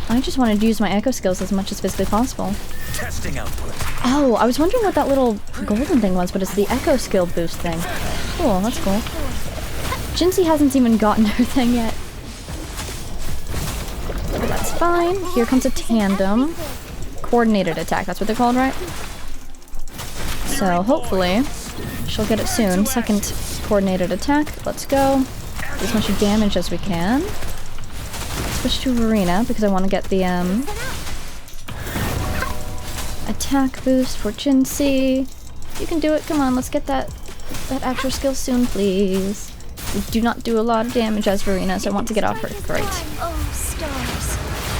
I just wanted to use my echo skills as much as physically possible. Testing output. Oh, I was wondering what that little golden thing was, but it's the echo skill boost thing. Cool, that's cool. Jinxie hasn't even gotten her thing yet. But that's fine. Here comes a tandem. Coordinated attack, that's what they're called, right? So hopefully she'll get it soon. Second coordinated attack. Let's go. Do as much damage as we can. Switch to Verena because I want to get the attack boost for Jinxie. You can do it. Come on, let's get that extra skill soon, please. We do not do a lot of damage as Verena, so I want to get off her. Great. Oh, stars.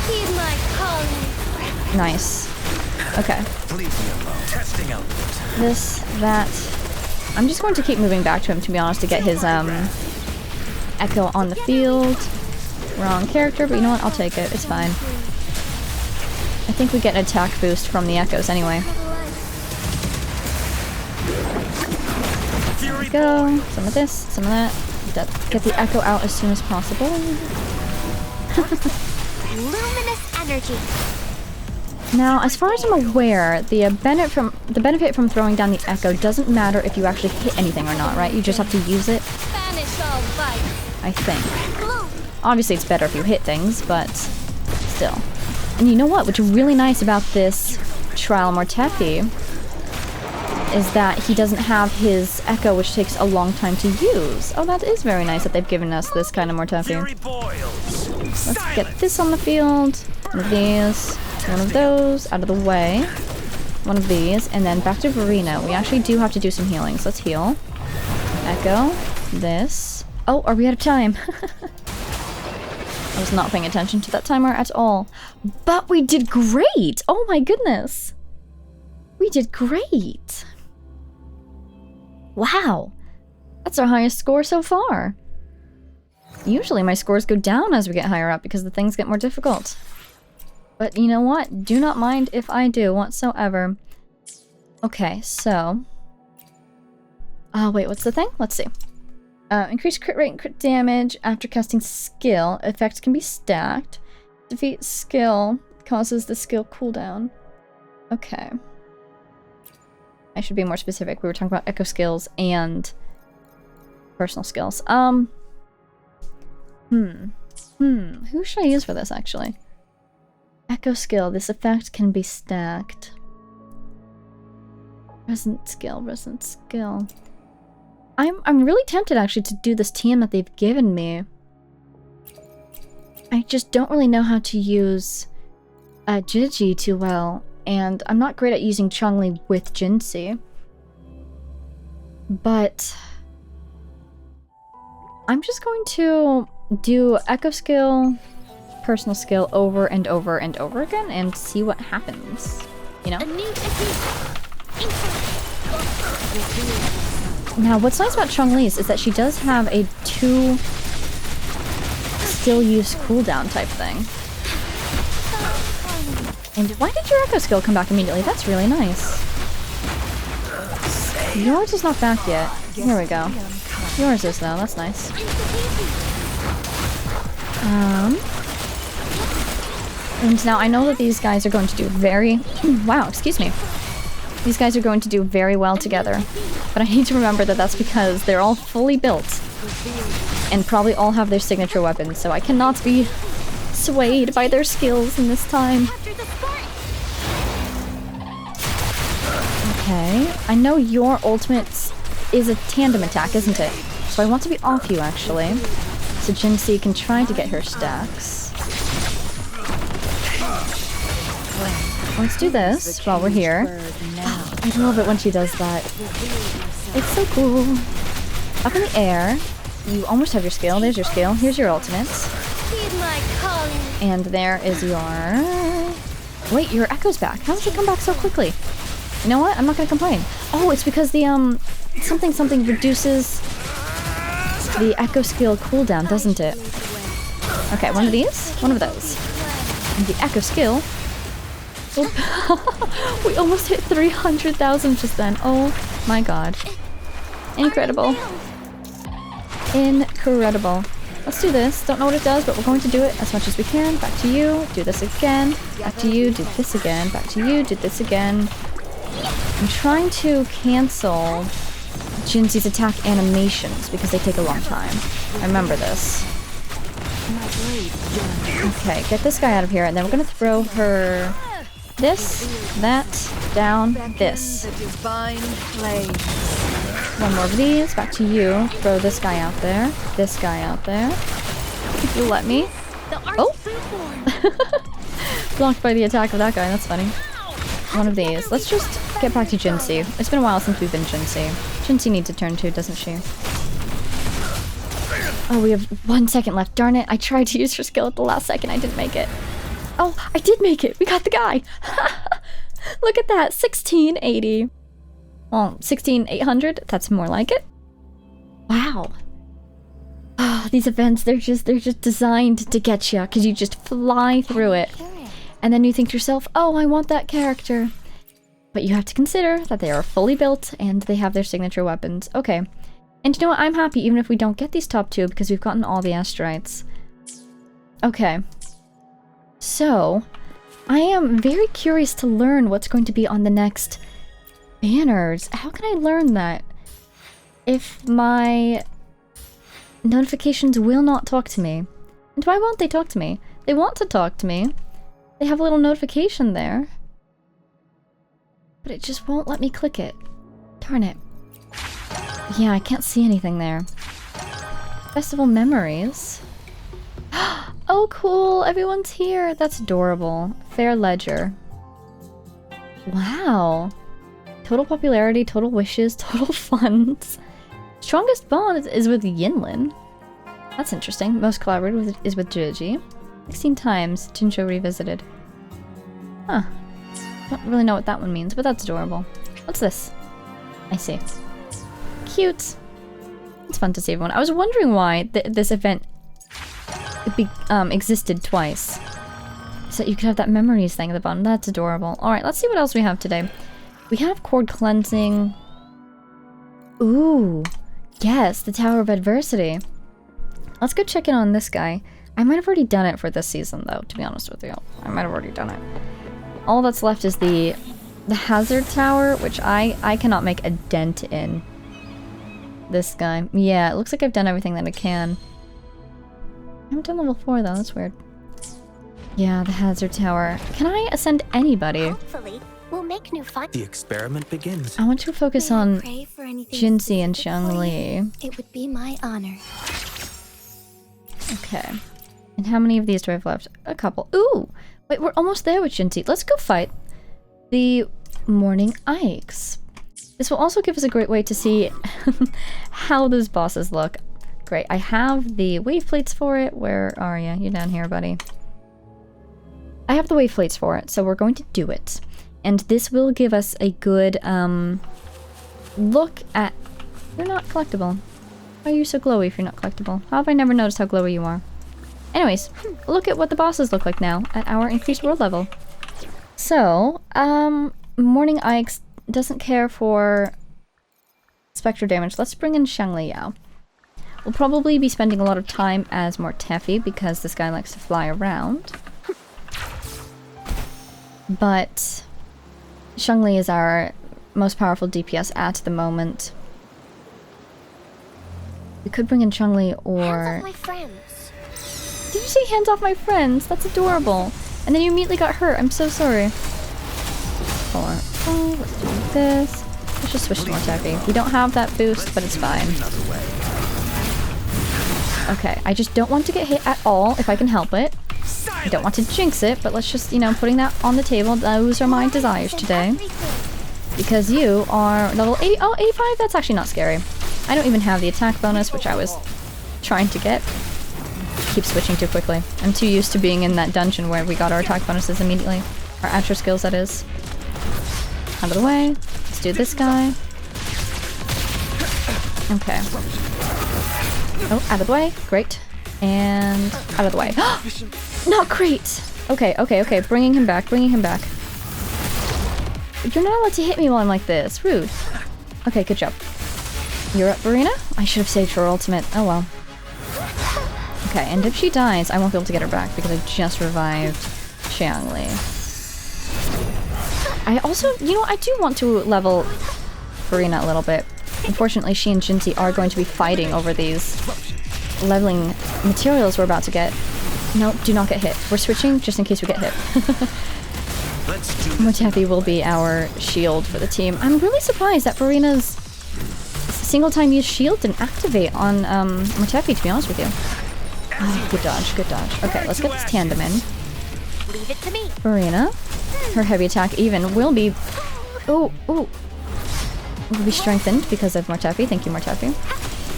Heed my calling. Nice. Okay. Leave me alone. Testing output. This, that. I'm just going to keep moving back to him, to be honest, to get his echo on the field. Wrong character, but you know what? I'll take it. It's fine. I think we get an attack boost from the echoes anyway. There we go. Some of this, some of that. Get the echo out as soon as possible. Luminous energy. Now, as far as I'm aware, the benefit from throwing down the echo doesn't matter if you actually hit anything or not, right? You just have to use it. Banish all vice. I think. Blue. Obviously, it's better if you hit things, but still. And you know what? What's really nice about this Trial Mortefi is that he doesn't have his echo, which takes a long time to use. Oh, that is very nice that they've given us this kind of Mortefi. Let's get this on the field. One of these. One of those. Out of the way. One of these. And then back to Verena. We actually do have to do some healing, so let's heal. Echo. This. Oh, are we out of time? I was not paying attention to that timer at all. But we did great! Oh my goodness! We did great! Wow! That's our highest score so far. Usually my scores go down as we get higher up because the things get more difficult. But you know what? Do not mind if I do whatsoever. Okay, so... wait, what's the thing? Let's see. Increased crit rate and crit damage after casting skill. Effects can be stacked. Defeat skill causes the skill cooldown. Okay. I should be more specific. We were talking about echo skills and personal skills. Who should I use for this, actually? Echo skill. This effect can be stacked. Resonant skill. I'm really tempted, actually, to do this team that they've given me. I just don't really know how to use Jiji too well, and I'm not great at using Xiangli with Jinxie. But I'm just going to do echo skill, personal skill over and over and over again and see what happens. You know? Now, what's nice about Xiangli's is that she does have a 2 skill use cooldown type thing. And why did your echo skill come back immediately? That's really nice. Yours is not back yet. Here we go. Yours is though, that's nice. And now I know that these guys are going to do very... wow, excuse me. These guys are going to do very well together. But I need to remember that that's because they're all fully built. And probably all have their signature weapons, so I cannot be swayed by their skills in this time. Okay, I know your ultimate is a tandem attack, isn't it? So I want to be off you, actually. So Jinxie can try to get her stacks. Let's do this while we're here. Oh, I love it when she does that. It's so cool. Up in the air. You almost have your skill. There's your skill. Here's your ultimate. And there is your... Wait, your echo's back. How does it come back so quickly? You know what? I'm not gonna complain. Oh, it's because the, something reduces the echo skill cooldown, doesn't it? Okay, one of these. One of those. And the echo skill... Oh. We almost hit 300,000 just then. Oh my god. Incredible. Incredible. Let's do this. Don't know what it does, but we're going to do it as much as we can. Back to you. Do this again. Back to you. Do this again. Back to you. Do this again. I'm trying to cancel Jinxie's attack animations because they take a long time. I remember this. Okay, get this guy out of here, and then we're gonna throw her this, that, down, this. One more of these. Back to you. Throw this guy out there. This guy out there. If you let me. Oh! Blocked by the attack of that guy. That's funny. One of these. Let's just get back to Jinxie. It's been a while since we've been Jinxie. Jinxie needs a turn too, doesn't she? Oh, we have 1 second left. Darn it. I tried to use her skill at the last second. I didn't make it. Oh, I did make it. We got the guy. Look at that. 1680. Well, 16,800. That's more like it. Wow. Oh, these events, they're just designed to get you because you just fly through it. And then you think to yourself, oh, I want that character. But you have to consider that they are fully built and they have their signature weapons. Okay. And you know what? I'm happy even if we don't get these top 2 because we've gotten all the asteroids. Okay. So, I am very curious to learn what's going to be on the next banners. How can I learn that? If my notifications will not talk to me. And why won't they talk to me? They want to talk to me. They have a little notification there. But it just won't let me click it. Darn it. Yeah, I can't see anything there. Festival memories. Oh, cool! Everyone's here! That's adorable. Fair ledger. Wow. Total popularity, total wishes, total funds. Strongest bond is with Yinlin. That's interesting. Most collaborated is with Jiji. 16 times. Jinzhou revisited. Huh. Don't really know what that one means, but that's adorable. What's this? I see. Cute. It's fun to see everyone. I was wondering why this event existed twice. So you could have that memories thing at the bottom. That's adorable. Alright, let's see what else we have today. We have cord cleansing. Ooh. Yes, the Tower of Adversity. Let's go check in on this guy. I might have already done it for this season, though, to be honest with you. I might have already done it. All that's left is the hazard tower, which I cannot make a dent in. This guy. Yeah, it looks like I've done everything that I can. I haven't done level 4, though. That's weird. Yeah, the hazard tower. Can I ascend anybody? Hopefully, we'll make new fun. The experiment begins. I want to focus May I on pray for anything Jinxie and specific for you? Xiangli. It would be my honor. Okay. And how many of these do I have left? A couple. Ooh! Wait, we're almost there with Jinxie. Let's go fight the Morning Ikes. This will also give us a great way to see how those bosses look. Great. I have the wave plates for it. Where are you? You're down here, buddy. I have the wave plates for it, so we're going to do it. And this will give us a good look at... You're not collectible. Why are you so glowy if you're not collectible? How have I never noticed how glowy you are? Anyways, look at what the bosses look like now at our increased world level. So, Morning Ikes doesn't care for spectre damage. Let's bring in Xiangli Yao. We'll probably be spending a lot of time as Mortefi because this guy likes to fly around. But Xiangli is our most powerful DPS at the moment. We could bring in Xiangli or... Hands off my friends. Did you say hands off my friends? That's adorable. And then you immediately got hurt. I'm so sorry. Oh, let's do this. Let's just switch to Mortefi. We don't have that boost, but it's fine. Okay, I just don't want to get hit at all if I can help it. I don't want to jinx it, but let's just, you know, putting that on the table. Those are my desires today. Because you are level 80. Oh, 85? That's actually not scary. I don't even have the attack bonus, which I was trying to get. Keep switching too quickly. I'm too used to being in that dungeon where we got our attack bonuses immediately. Our atro skills, that is. Out of the way. Let's do this guy. Okay. Oh, out of the way. Great. And out of the way. Not great! Okay, okay, okay. Bringing him back, bringing him back. You're not allowed to hit me while I'm like this. Rude. Okay, good job. You're up, Verena? I should have saved her ultimate. Oh well. Okay, and if she dies, I won't be able to get her back because I just revived Xiangli. I also, you know, I do want to level Verena a little bit. Unfortunately, she and Jinxie are going to be fighting over these leveling materials we're about to get. No, do not get hit. We're switching just in case we get hit. Mortefi will be our shield for the team. I'm really surprised that Verena's single time use shield didn't activate on Mortefi, to be honest with you. Oh, good dodge, good dodge. Okay, let's get this tandem in. Leave it to me. Verena, her heavy attack even will be... Oh, oh. Will be strengthened because of Mortefi. Thank you, Mortefi.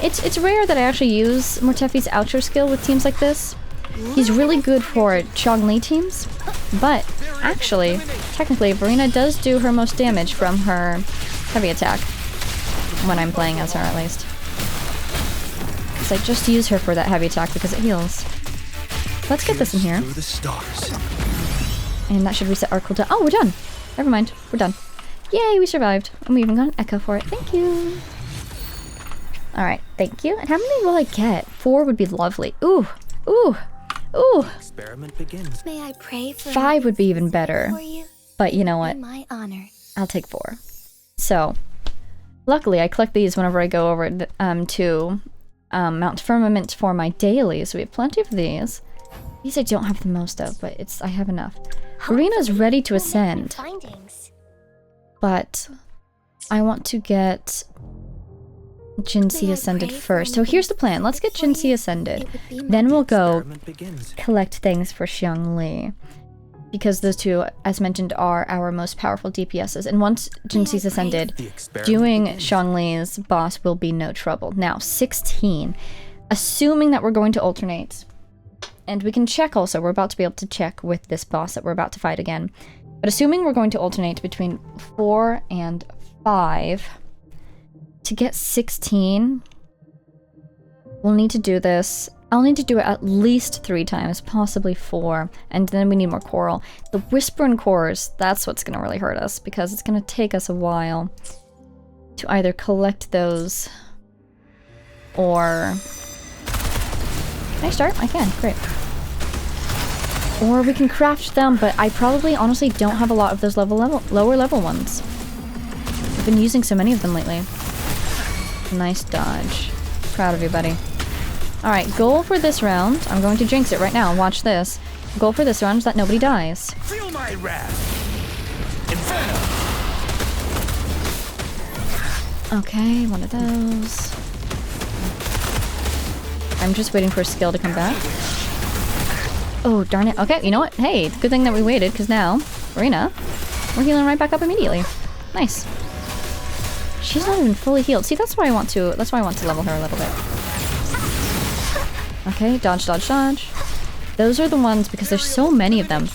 It's rare that I actually use Mortefi's outro skill with teams like this. He's really good for Xiangli teams, but actually, technically, Verena does do her most damage from her heavy attack. When I'm playing as her, at least. Because I just use her for that heavy attack because it heals. Let's get this in here. And that should reset our cooldown. Oh, we're done! Never mind, we're done. Yay, we survived. And we even got an echo for it. Thank you! Alright, thank you. And how many will I get? 4 would be lovely. Ooh! Ooh! Ooh! Experiment begins. May I pray for 5 would be even better. for you? But you know what? In my honor. I'll take 4. So, luckily I collect these whenever I go over to Mount Firmament for my daily, so we have plenty of these. These I don't have the most of, but I have enough. Verena's ready to We'll make new ascend, findings. but I want to get Jinxie May I ascended pray for first. So anything here's the plan. Let's get specific for you? Jinxie ascended. It would be my Then we'll go Experiment begins. collect things for Xiangli. Because those two, as mentioned, are our most powerful DPSs. And once Jinxie's ascended, The experiment doing begins. Xiangli's boss will be no trouble. Now, 16. Assuming that we're going to alternate. And we can check also. We're about to be able to check with this boss that we're about to fight again. But assuming we're going to alternate between 4 and 5, to get 16, we'll need to do this. I'll need to do it at least 3 times, possibly 4, and then we need more coral. The Whispering Cores, that's what's going to really hurt us, because it's going to take us a while to either collect those or... Can I start? I can, great. Or we can craft them, but I probably honestly don't have a lot of those lower level ones. I've been using so many of them lately. Nice dodge. Proud of you, buddy. Alright, goal for this round. I'm going to jinx it right now. Watch this. Goal for this round is that nobody dies. Feel my wrath. Inferno. Okay, one of those. I'm just waiting for a skill to come back. Oh, darn it. Okay, you know what? Hey, good thing that we waited, because now, Marina, we're healing right back up immediately. Nice. She's not even fully healed. See, that's why I want to level her a little bit. Okay, dodge, dodge, dodge. Those are the ones, because there's so many of them.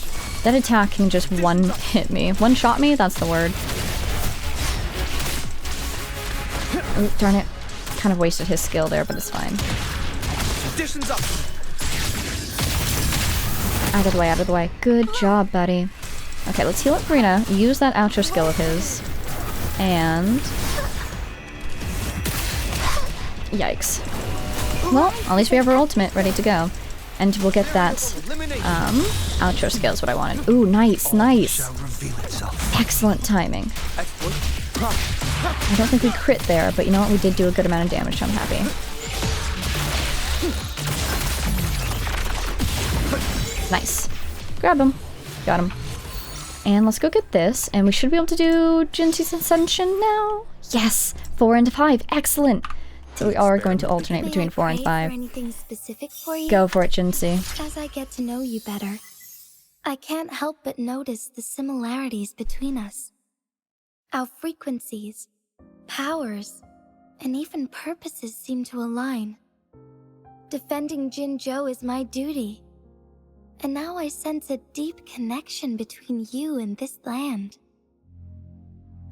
That attack can just one-hit me. One-shot me? That's the word. Oh, darn it. Kind of wasted his skill there, but it's fine. Conditions up. Out of the way, out of the way. Good job, buddy. Okay, let's heal up Marina. Use that outro skill of his. And... yikes. Well, at least we have our ultimate ready to go. And we'll get that, outro skill is what I wanted. Ooh, nice, nice. Excellent timing. I don't think we crit there, but you know what? We did do a good amount of damage, so I'm happy. Nice. Grab him. Got him. And let's go get this, and we should be able to do Jinxi's Ascension now. Yes! 4 and 5. Excellent! So we are going to alternate between 4 and 5. Anything specific for you? Go for it, Jinxie. As I get to know you better, I can't help but notice the similarities between us. Our frequencies, powers, and even purposes seem to align. Defending Jinzhou is my duty. And now I sense a deep connection between you and this land.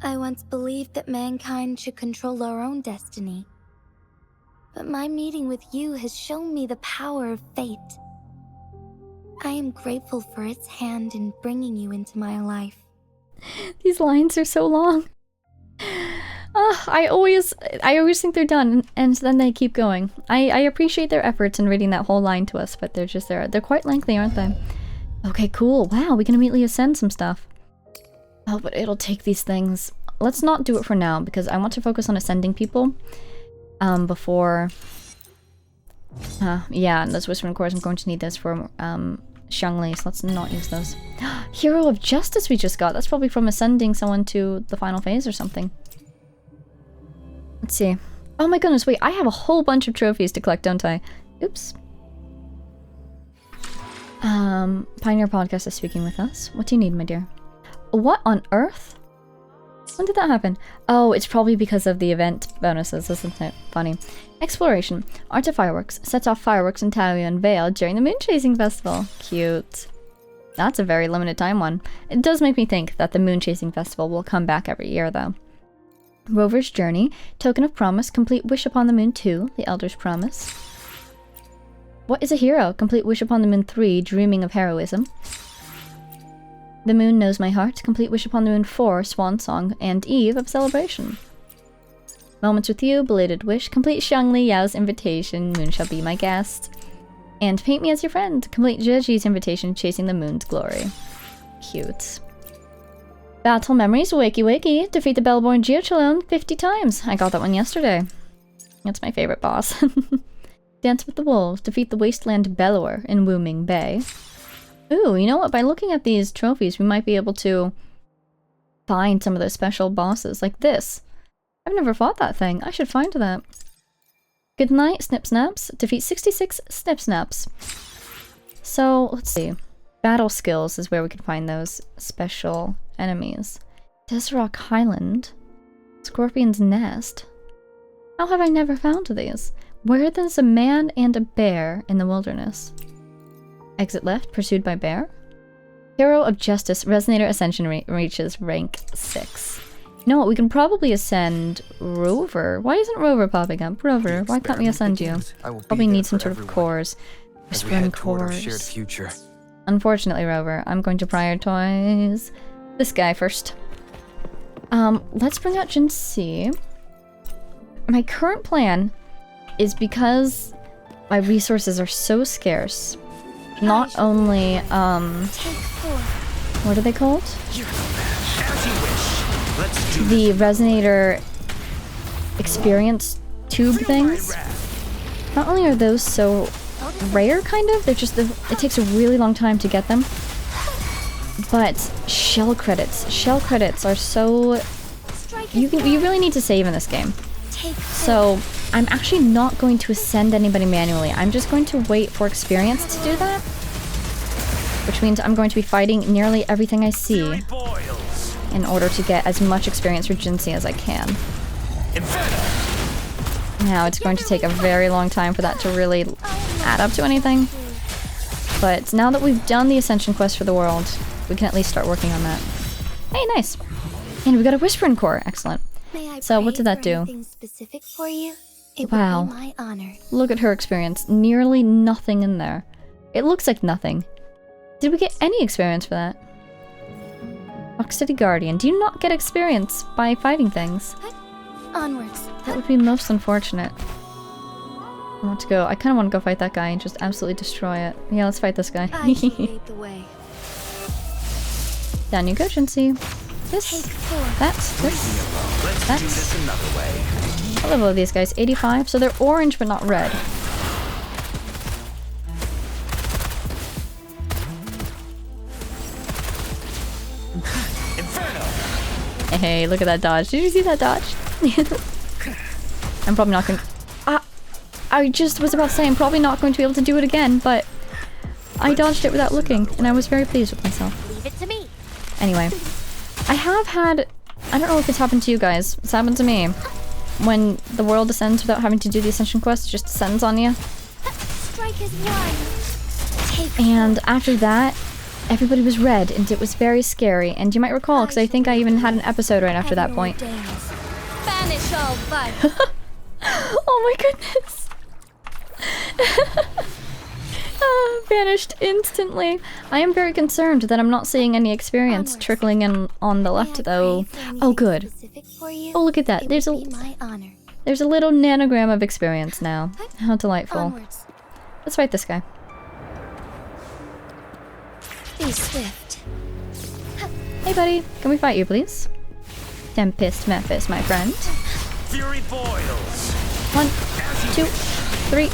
I once believed that mankind should control our own destiny. But my meeting with you has shown me the power of fate. I am grateful for its hand in bringing you into my life. These lines are so long. I always think they're done, and then they keep going. I appreciate their efforts in reading that whole line to us, but they're quite lengthy, aren't they? Okay, cool. Wow, we can immediately ascend some stuff. Oh, but it'll take these things. Let's not do it for now, because I want to focus on ascending people. Before... yeah, and those Whispering Cores, I'm going to need this for, Xiangli, so let's not use those. Hero of Justice we just got. That's probably from ascending someone to the final phase or something. Let's see. Oh my goodness, wait, I have a whole bunch of trophies to collect, don't I? Oops. Pioneer Podcast is speaking with us. What do you need, my dear? What on earth? When did that happen? Oh, it's probably because of the event bonuses, isn't it? Funny. Exploration. Art of Fireworks. Sets off fireworks in Taoyuan Vale during the Moon Chasing Festival. Cute. That's a very limited time one. It does make me think that the Moon Chasing Festival will come back every year, though. Rover's Journey. Token of Promise. Complete Wish Upon the Moon 2. The Elder's Promise. What is a hero? Complete Wish Upon the Moon 3. Dreaming of Heroism. The Moon Knows My Heart. Complete Wish Upon the Moon 4. Swan Song. And Eve of Celebration. Moments with You. Belated Wish. Complete Xiangli Yao's Invitation. Moon Shall Be My Guest. And Paint Me As Your Friend. Complete Zheji's Invitation. Chasing the Moon's Glory. Cute. Battle Memories. Wakey Wakey. Defeat the Bellborn Geochalone 50 times. I got that one yesterday. That's my favorite boss. Dance with the Wolves. Defeat the Wasteland Bellower in Wuming Bay. Ooh, you know what? By looking at these trophies, we might be able to find some of those special bosses, like this. I've never fought that thing. I should find that. Good night, Snip Snaps. Defeat 66 Snip Snaps. So, let's see. Battle skills is where we can find those special enemies. Desrock Highland. Scorpion's Nest. How have I never found these? Where there's a man and a bear in the wilderness. Exit left, pursued by bear. Hero of Justice, Resonator Ascension reaches rank 6. You know what, we can probably ascend Rover. Why isn't Rover popping up? Rover, why can't we ascend you? Probably need some sort of cores. Whispering cores. Future. Unfortunately, Rover, I'm going to prioritize this guy first. Let's bring out Jinxie. My current plan is, because my resources are so scarce, not only, Take 4. what are they called? As you wish. Let's do The resonator experience tube things. Not only are those so rare, kind of, they're just, it takes a really long time to get them. But shell credits are so, you really need to save in this game. Take 4. So I'm actually not going to ascend anybody manually. I'm just going to wait for experience to do that. Which means I'm going to be fighting nearly everything I see boils. in order to get as much experience for Jinsei as I can. Inferno. Now it's going to take a very long time for that to really add up to anything. But now that we've done the Ascension quest for the world, we can at least start working on that. Hey, nice! And we got a Whispering Core, excellent. May I So what pray did that for do? anything specific for you? It Wow. would be my honor. Look at her experience, nearly nothing in there. It looks like nothing. Did we get any experience for that? Rock City Guardian, do you not get experience by fighting things? Onwards. That would be most unfortunate. I want to go. I kind of want to go fight that guy and just absolutely destroy it. Yeah, let's fight this guy. I shall lead the way. Down you go, Jinsei. This, Take 4. that's, this, Let's do that's. this another way. What level are these guys? 85? So they're orange but not red. Inferno. Hey, look at that dodge. Did you see that dodge? I'm probably not going to... I just was about to say I'm probably not going to be able to do it again, but I dodged it without looking, and I was very pleased with myself. Leave it to me. Anyway, I have had... I don't know if it's happened to you guys. It's happened to me. When the world descends without having to do the Ascension quest, it just descends on you. Strike is one. Take And after that, everybody was red, and it was very scary. And you might recall, because I think I even had an episode right after that point. Banish all violence. Oh my goodness! Vanished instantly. I am very concerned that I'm not seeing any experience Onwards. trickling in on the left, though. Oh, good. Oh, look at that. There's a little nanogram of experience now. How delightful. Onwards. Let's fight this guy. Be swift. Hey, buddy. Can we fight you, please? Tempest Memphis, my friend. Fury boils. 1, 2, 3.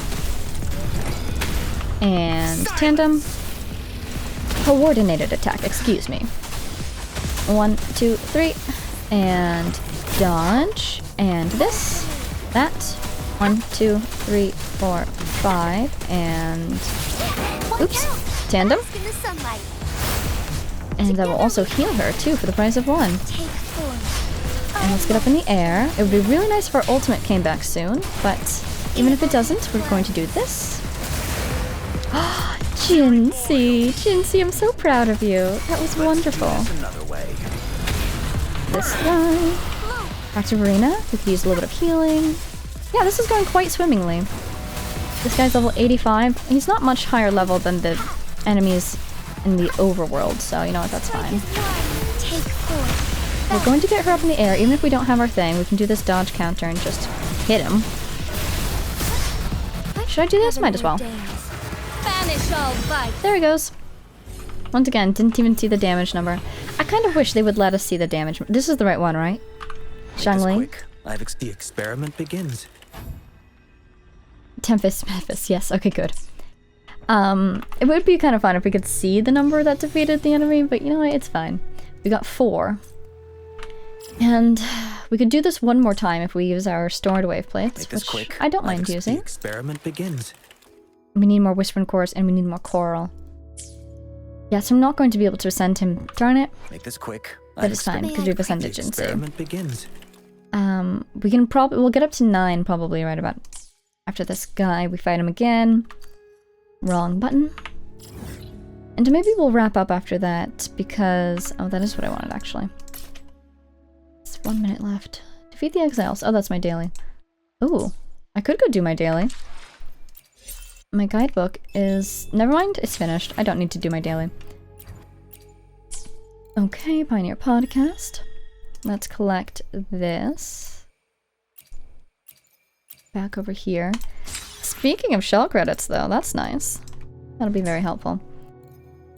And tandem. Coordinated attack, excuse me. 1, 2, 3. And dodge. And this. That. 1, 2, 3, 4, 5. And oops. Tandem. In the sunlight. And I will also heal her too for the price of 1. Take 4. And let's get up in the air. It would be really nice if our ultimate came back soon, but even if it doesn't, we're going to do this. Jinsei! Jinsei, I'm so proud of you. That was wonderful. Another way. This guy. Back to Verena. We could use a little bit of healing. Yeah, this is going quite swimmingly. This guy's level 85. He's not much higher level than the enemies in the overworld, so you know what, that's fine. Take 4. We're going to get her up in the air, even if we don't have our thing. We can do this dodge counter and just hit him. Should I do this? Might as well. Banish all vice. There he goes. Once again, didn't even see the damage number. I kind of wish they would let us see the damage. This is the right one, right? Xiangli. Quick. The experiment begins. Tempest Memphis, yes, okay, good. It would be kind of fun if we could see the number that defeated the enemy, but you know what, it's fine. We got 4. And we could do this one more time if we use our stored wave plates, Make this which quick. I don't mind The using. experiment begins. We need more Whispering Cores and we need more Coral. Yes, I'm not going to be able to ascend him, darn it. Make this quick. But it's fine, because we've ascended The Jinsei. experiment begins. We can probably, we'll get up to 9 probably right about after this guy. We fight him again. Wrong button. And maybe we'll wrap up after that because, oh, that is what I wanted actually. It's 1 minute left. Defeat the exiles. Oh, that's my daily. Ooh, I could go do my daily. My guidebook is, never mind, it's finished. I don't need to do my daily. Okay, Pioneer Podcast. Let's collect this. Back over here. Speaking of shell credits, though, that's nice. That'll be very helpful.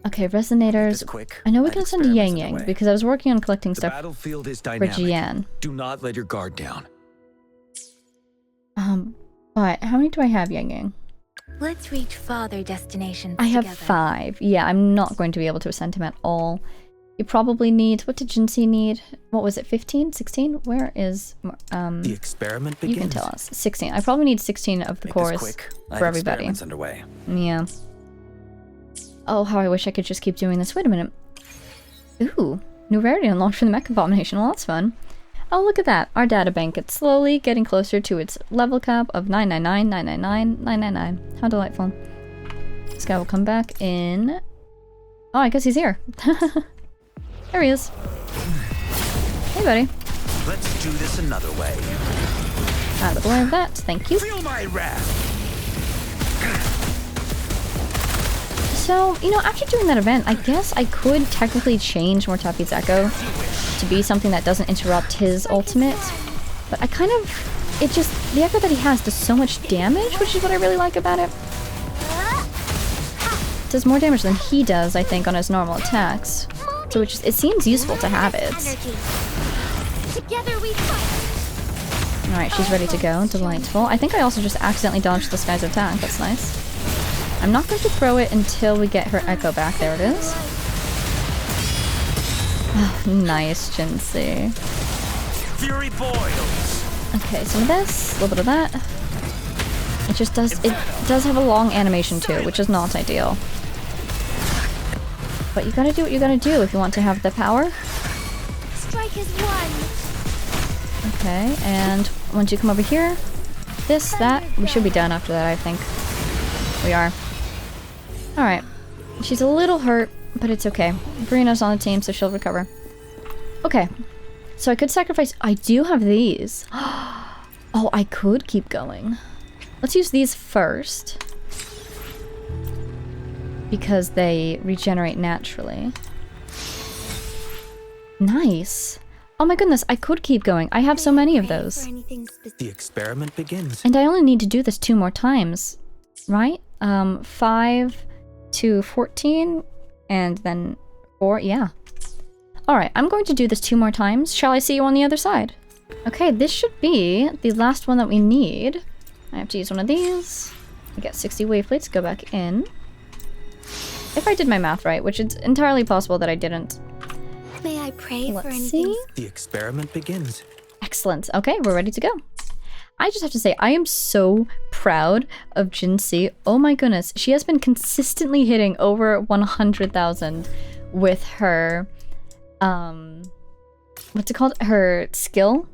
Okay, resonators. Quick. I know we can send Yang Yang underway. because I was working on collecting The stuff battlefield is for dynamic. Jian. Do not let your guard down. But how many do I have, Yang Yang? Let's reach farther destinations I have together. 5. Yeah, I'm not going to be able to ascend him at all. He probably needs... What did Jinxie need? What was it, 15? 16? Where is... The experiment begins. You can tell us. 16. I probably need 16 of the Make this cores quick. I for have everybody. experiments underway. Yeah. Oh, how I wish I could just keep doing this. Wait a minute. Ooh. New rarity unlocked for the Mech Abomination. Well, that's fun. Oh, look at that. Our data bank. It's slowly getting closer to its level cap of 999, 999, 999. How delightful. This guy will come back in... Oh, I guess he's here. There he is. Hey, buddy. Let's do this another way. Out of the way of that. Thank you. Feel my wrath. So, you know, after doing that event, I guess I could technically change Mortapi's Echo to be something that doesn't interrupt his ultimate. But I kind of... It just... The Echo that he has does so much damage, which is what I really like about it. It does more damage than he does, I think, on his normal attacks. So it seems useful to have it. Together we fight. Alright, she's ready to go. Delightful. I think I also just accidentally dodged this guy's attack. That's nice. I'm not going to throw it until we get her Echo back. There it is. Oh, nice, Jinxie. Fury boils. Okay, some of this, a little bit of that. It just does, it does have a long animation too, which is not ideal. But you gotta do what you gotta do if you want to have the power. Strike is one. Okay, and once you come over here, this, that, we should be done after that, I think. We are. Alright. She's a little hurt, but it's okay. Brina's on the team, so she'll recover. Okay. So I could sacrifice... I do have these. Oh, I could keep going. Let's use these first. Because they regenerate naturally. Nice. Oh my goodness, I could keep going. I have so many of those. The experiment begins. And I only need to do this 2 more times. Right? 5 to 14, and then 4, yeah. Alright, I'm going to do this 2 more times. Shall I see you on the other side? Okay, this should be the last one that we need. I have to use one of these. I get 60 wave plates, go back in. If I did my math right, which is entirely possible that I didn't. May I pray for Let's anything? see. The experiment begins. Excellent. Okay, we're ready to go. I just have to say, I am so proud of Jinxie. Oh my goodness. She has been consistently hitting over 100,000 with her, what's it called? Her skill.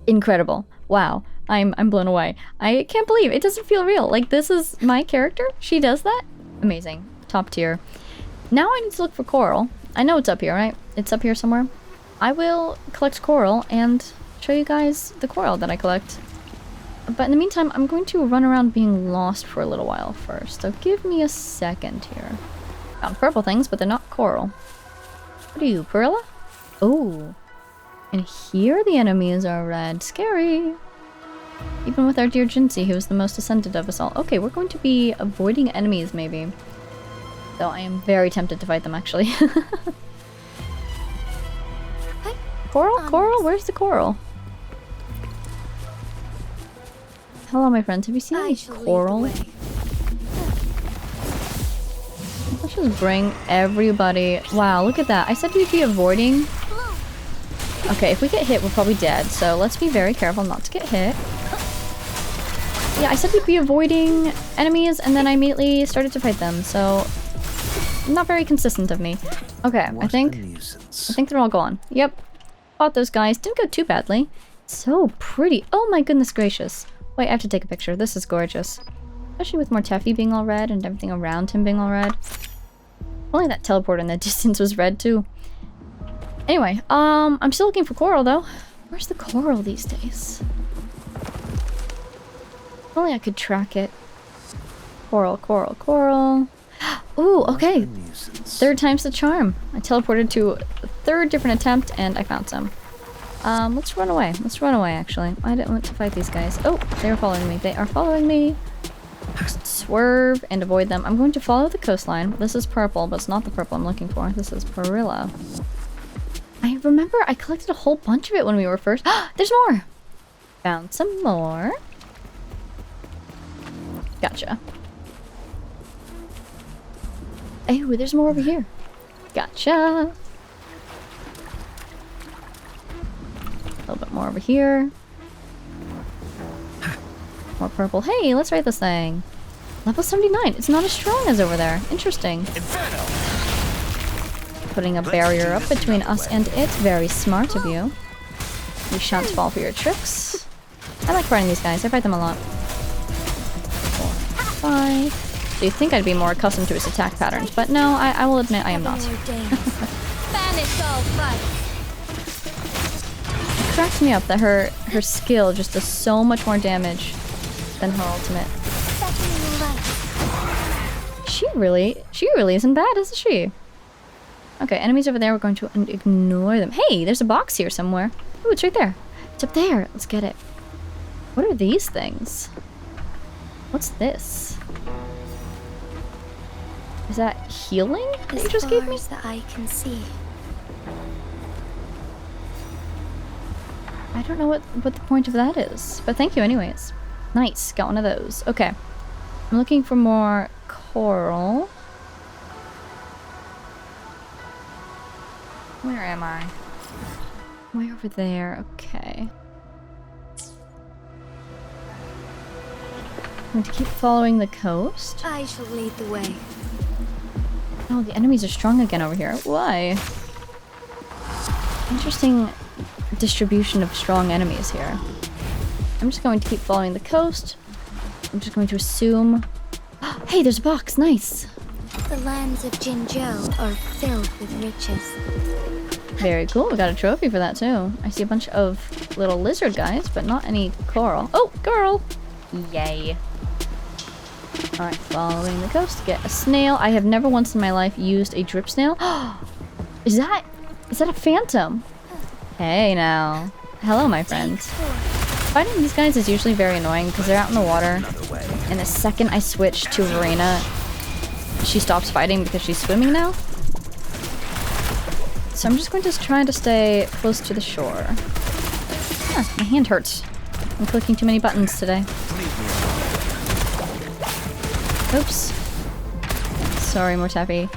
Incredible. Wow. I'm blown away. I can't believe it doesn't feel real. Like, this is my character? She does that? Amazing. Top tier. Now I need to look for coral. I know it's up here, right? It's up here somewhere. I will collect coral and show you guys the coral that I collect. But in the meantime, I'm going to run around being lost for a little while first. So give me a second here. Found purple things, but they're not coral. What are you, Perilla? Oh. And here the enemies are red. Scary. Even with our dear Jinxie, who is the most ascended of us all. Okay, we're going to be avoiding enemies, maybe. Though I am very tempted to fight them, actually. Coral? Coral? Where's the coral? Hello, my friends. Have you seen any coral? Let's just bring everybody... Wow, look at that. I said we'd be avoiding... Okay, if we get hit, we're probably dead. So let's be very careful not to get hit. Yeah, I said we'd be avoiding enemies, and then I immediately started to fight them. So... Not very consistent of me. Okay, I think they're all gone. Yep. Fought those guys. Didn't go too badly. So pretty. Oh my goodness gracious. Wait, I have to take a picture. This is gorgeous. Especially with Mortefi being all red and everything around him being all red. Only that teleport in the distance was red too. Anyway, I'm still looking for coral though. Where's the coral these days? If only I could track it. Coral, coral, coral. Ooh, okay. 3rd time's the charm. I teleported to a 3rd different attempt and I found some. Let's run away. Let's run away, actually. I didn't want to fight these guys. Oh, they are following me. They are following me. swerve and avoid them. I'm going to follow the coastline. This is purple, but it's not the purple I'm looking for. This is Perilla. I remember I collected a whole bunch of it when we were first. There's more! Found some more. Gotcha. Oh, there's more over here. Gotcha. A little bit more over here. More purple. Hey, let's ride this thing. Level 79. It's not as strong as over there. Interesting. Inferno. Putting a barrier up between us and it. Very smart of you. You shan't fall for your tricks. I like riding these guys. I fight them a lot. 4, 5. So you'd think I'd be more accustomed to its attack patterns, but no, I will admit I am not. Banish all fright. It cracks me up that her skill just does so much more damage than her ultimate. She really isn't bad, isn't she? Okay, enemies over there, we're going to ignore them. Hey, there's a box here somewhere. Ooh, it's right there. It's up there. Let's get it. What are these things? What's this? Is that healing that you just gave me? As far as the eye can see. I don't know what the point of that is, but thank you anyways. Nice, got one of those. Okay, I'm looking for more coral. Where am I? Way over there, okay. I'm going to keep following the coast. I shall lead the way. Oh, the enemies are strong again over here. Why? Interesting distribution of strong enemies here. I'm just going to keep following the coast. I'm just going to assume... Hey, there's a box! Nice! The lands of Jinzhou are filled with riches. Very cool. We got a trophy for that too. I see a bunch of little lizard guys, but not any coral. Oh, girl! Yay. Alright, following the coast to get a snail. I have never once in my life used a drip snail. Is that a phantom? Hey now. Hello, my friends. Fighting these guys is usually very annoying because they're out in the water. And the second I switch to Verena, she stops fighting because she's swimming now. So I'm just going to try to stay close to the shore. Ah, my hand hurts. I'm clicking too many buttons today. Oops. Sorry, Mortefi.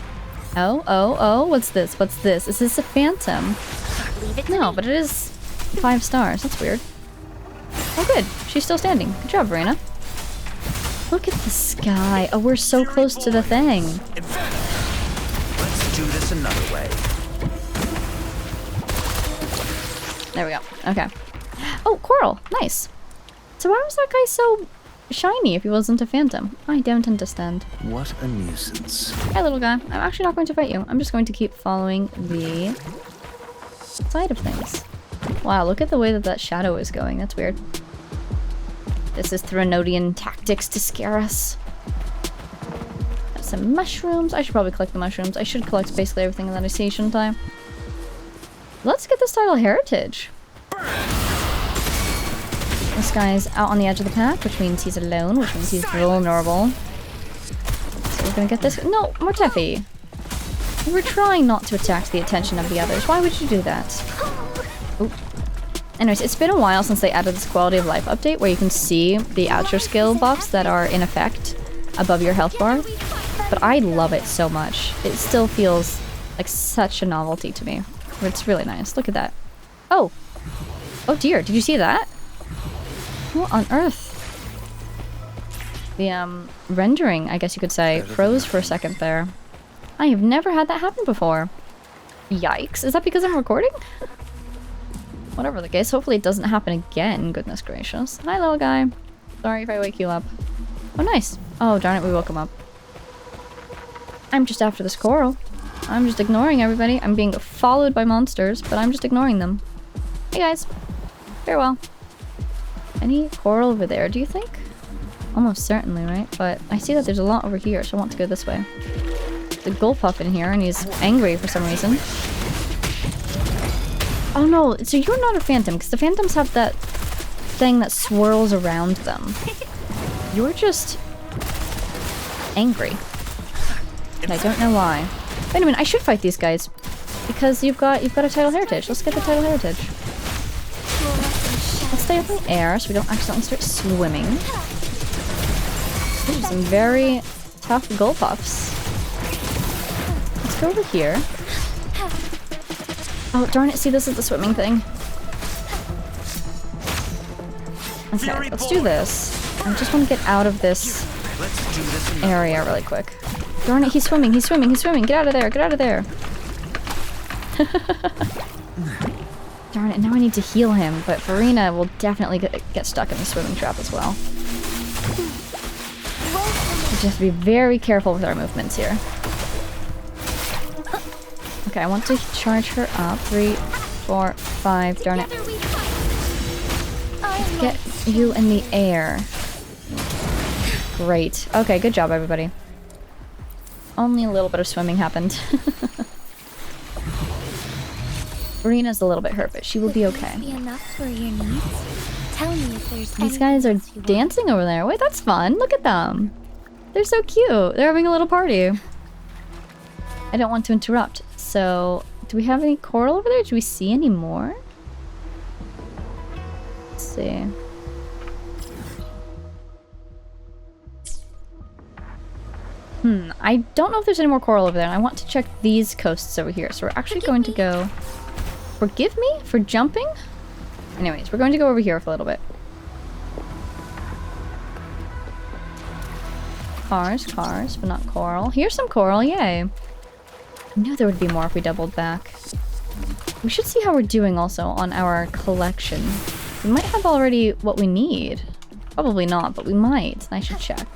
Oh, what's this? What's this? Is this a phantom? No, but it is 5 stars. That's weird. Oh, good. She's still standing. Good job, Verena. Look at the sky. Oh, we're so close to the thing. Let's do this another way. There we go. Okay. Oh, coral. Nice. So why was that guy so shiny if he wasn't a phantom? I don't understand. What a nuisance. Hi, little guy. I'm actually not going to fight you. I'm just going to keep following the side of things. Wow, look at the way that shadow is going. That's weird. This is Threnodian tactics to scare us. Got some mushrooms. I should probably collect the mushrooms. I should collect basically everything that I see, shouldn't I? Let's get this title Heritage. This guy's out on the edge of the pack, which means he's alone, which means he's vulnerable. So we're gonna get this. No, Mortefi. We're trying not to attract the attention of the others. Why would you do that? Oop. Anyways, it's been a while since they added this quality of life update where you can see the outro skill buffs that are in effect above your health bar. But I love it so much. It still feels like such a novelty to me. It's really nice. Look at that. Oh. Oh dear, did you see that? What on earth? The rendering, I guess you could say, froze for a second there. I have never had that happen before. Yikes. Is that because I'm recording? Whatever the case, hopefully it doesn't happen again, goodness gracious. Hi, little guy. Sorry if I wake you up. Oh, nice. Oh, darn it, we woke him up. I'm just after this coral. I'm just ignoring everybody. I'm being followed by monsters, but I'm just ignoring them. Hey, guys. Farewell. Any coral over there, do you think? Almost certainly, right? But I see that there's a lot over here, so I want to go this way. The Gulpuff in here, and he's angry for some reason. Oh no, so you're not a phantom, because the phantoms have that thing that swirls around them. You're just angry. And I don't know why. Wait a minute, I should fight these guys. Because you've got a title heritage. Let's get the title heritage. Let's stay up in the air so we don't accidentally start swimming. These are some very tough gold puffs. Let's go over here. Oh, darn it. See, this is the swimming thing. Okay, let's do this. I just want to get out of this area really quick. Darn it, he's swimming, he's swimming, he's swimming. Get out of there, get out of there. Darn it, now I need to heal him, but Farina will definitely get stuck in the swimming trap as well. We just have to be very careful with our movements here. Okay, I want to charge her up. 3, 4, 5, darn it. Get you in the air. Great. Okay, good job, everybody. Only a little bit of swimming happened. Marina's a little bit hurt, but she will be okay. Be enough for your needs? Tell me if there's These guys are dancing over there. Wait, that's fun. Look at them. They're so cute. They're having a little party. I don't want to interrupt. So, do we have any coral over there? Do we see any more? Let's see. I don't know if there's any more coral over there. And I want to check these coasts over here. So we're actually going to go... Forgive me for jumping? Anyways, we're going to go over here for a little bit. Cars, but not coral. Here's some coral, yay. I knew there would be more if we doubled back. We should see how we're doing also on our collection. We might have already what we need. Probably not, but we might. I should check.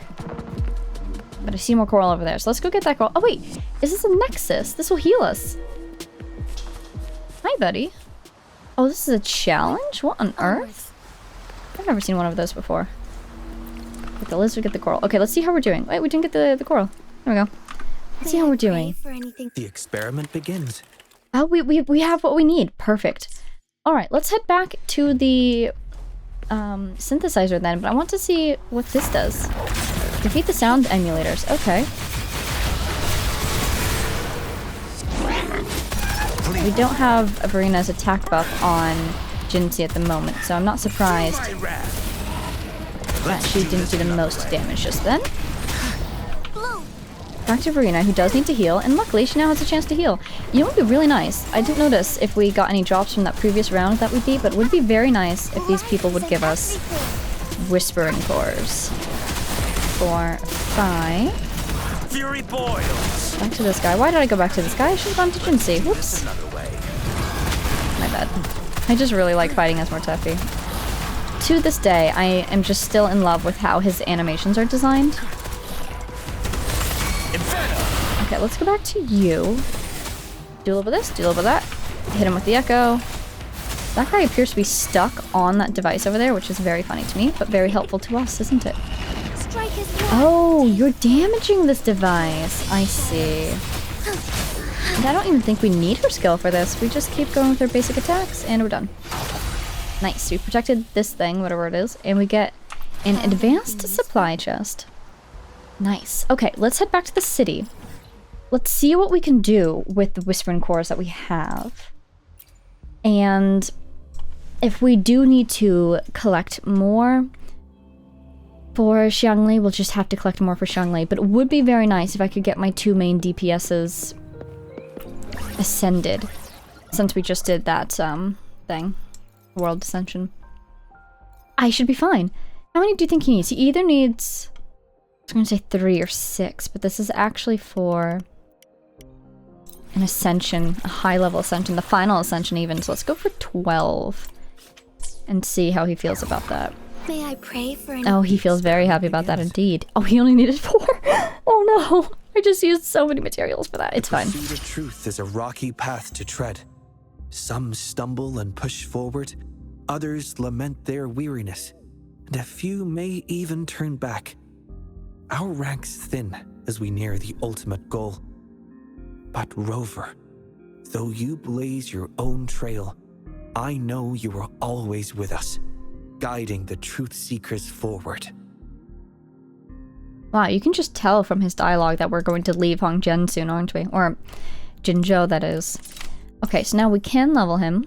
But I see more coral over there, so let's go get that coral. Oh wait, is this a nexus? This will heal us. Hi, buddy. Oh, this is a challenge? What on earth? I've never seen one of those before. Get the lizard, get the coral. Okay, let's see how we're doing. Wait, we didn't get the coral. There we go. Let's see how we're doing. The experiment begins. Oh, we have what we need. Perfect. Alright, let's head back to the synthesizer then, but I want to see what this does. Defeat the sound emulators. Okay. We don't have Verina's attack buff on Jinxie at the moment, so I'm not surprised that she didn't do the most damage just then. Back to Verina, who does need to heal, and luckily she now has a chance to heal. You know what would be really nice? I didn't notice if we got any drops from that previous round that we beat, but it would be very nice if these people would give us Whispering Cores. 4, 5. Fury boils. Back to this guy. Why did I go back to this guy? I should have gone to Jinxie. Whoops. My bad. I just really like fighting as Mortefi. To this day, I am just still in love with how his animations are designed. Okay, let's go back to you. Do a little bit of this, do a little bit of that. Hit him with the echo. That guy appears to be stuck on that device over there, which is very funny to me, but very helpful to us, isn't it? Oh, you're damaging this device. I see. And I don't even think we need her skill for this. We just keep going with her basic attacks, and we're done. Nice. We protected this thing, whatever it is, and we get an advanced supply chest. Nice. Okay, let's head back to the city. Let's see what we can do with the Whispering Cores that we have. And if we do need to collect more for Xiangli, we'll just have to collect more for Xiangli. But it would be very nice if I could get my 2 main DPSs ascended. Since we just did that thing. World Ascension. I should be fine. How many do you think he needs? He either needs... I was going to say 3 or 6, but this is actually for an ascension, a high-level ascension, the final ascension even. So let's go for 12 and see how he feels about that. May I pray for Oh, he feels very happy about that indeed. Oh, he only needed 4. Oh no, I just used so many materials for that. It's fine. The pursuit of truth is a rocky path to tread. Some stumble and push forward, others lament their weariness, and a few may even turn back. Our ranks thin as we near the ultimate goal. But Rover, though you blaze your own trail, I know you are always with us, guiding the truth seekers forward. Wow, you can just tell from his dialogue that we're going to leave Hongjian soon, aren't we? Or Jinzhou, that is. Okay, so now we can level him.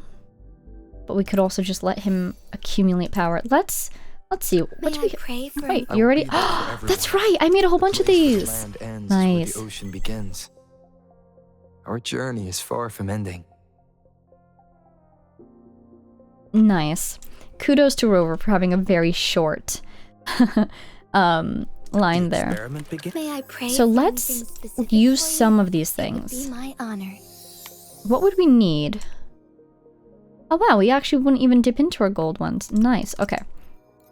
But we could also just let him accumulate power. Let's see. What do we... Pray for Wait, you already... That's right! I made a whole bunch of these! Land ends Nice. where the ocean begins. Our journey is far from ending. Nice. Kudos to Rover for having a very short line there. Experiment begin? May I pray So for let's anything specific use for you? some of these It would things. be my honor. What would we need? Oh wow, we actually wouldn't even dip into our gold ones. Nice, okay.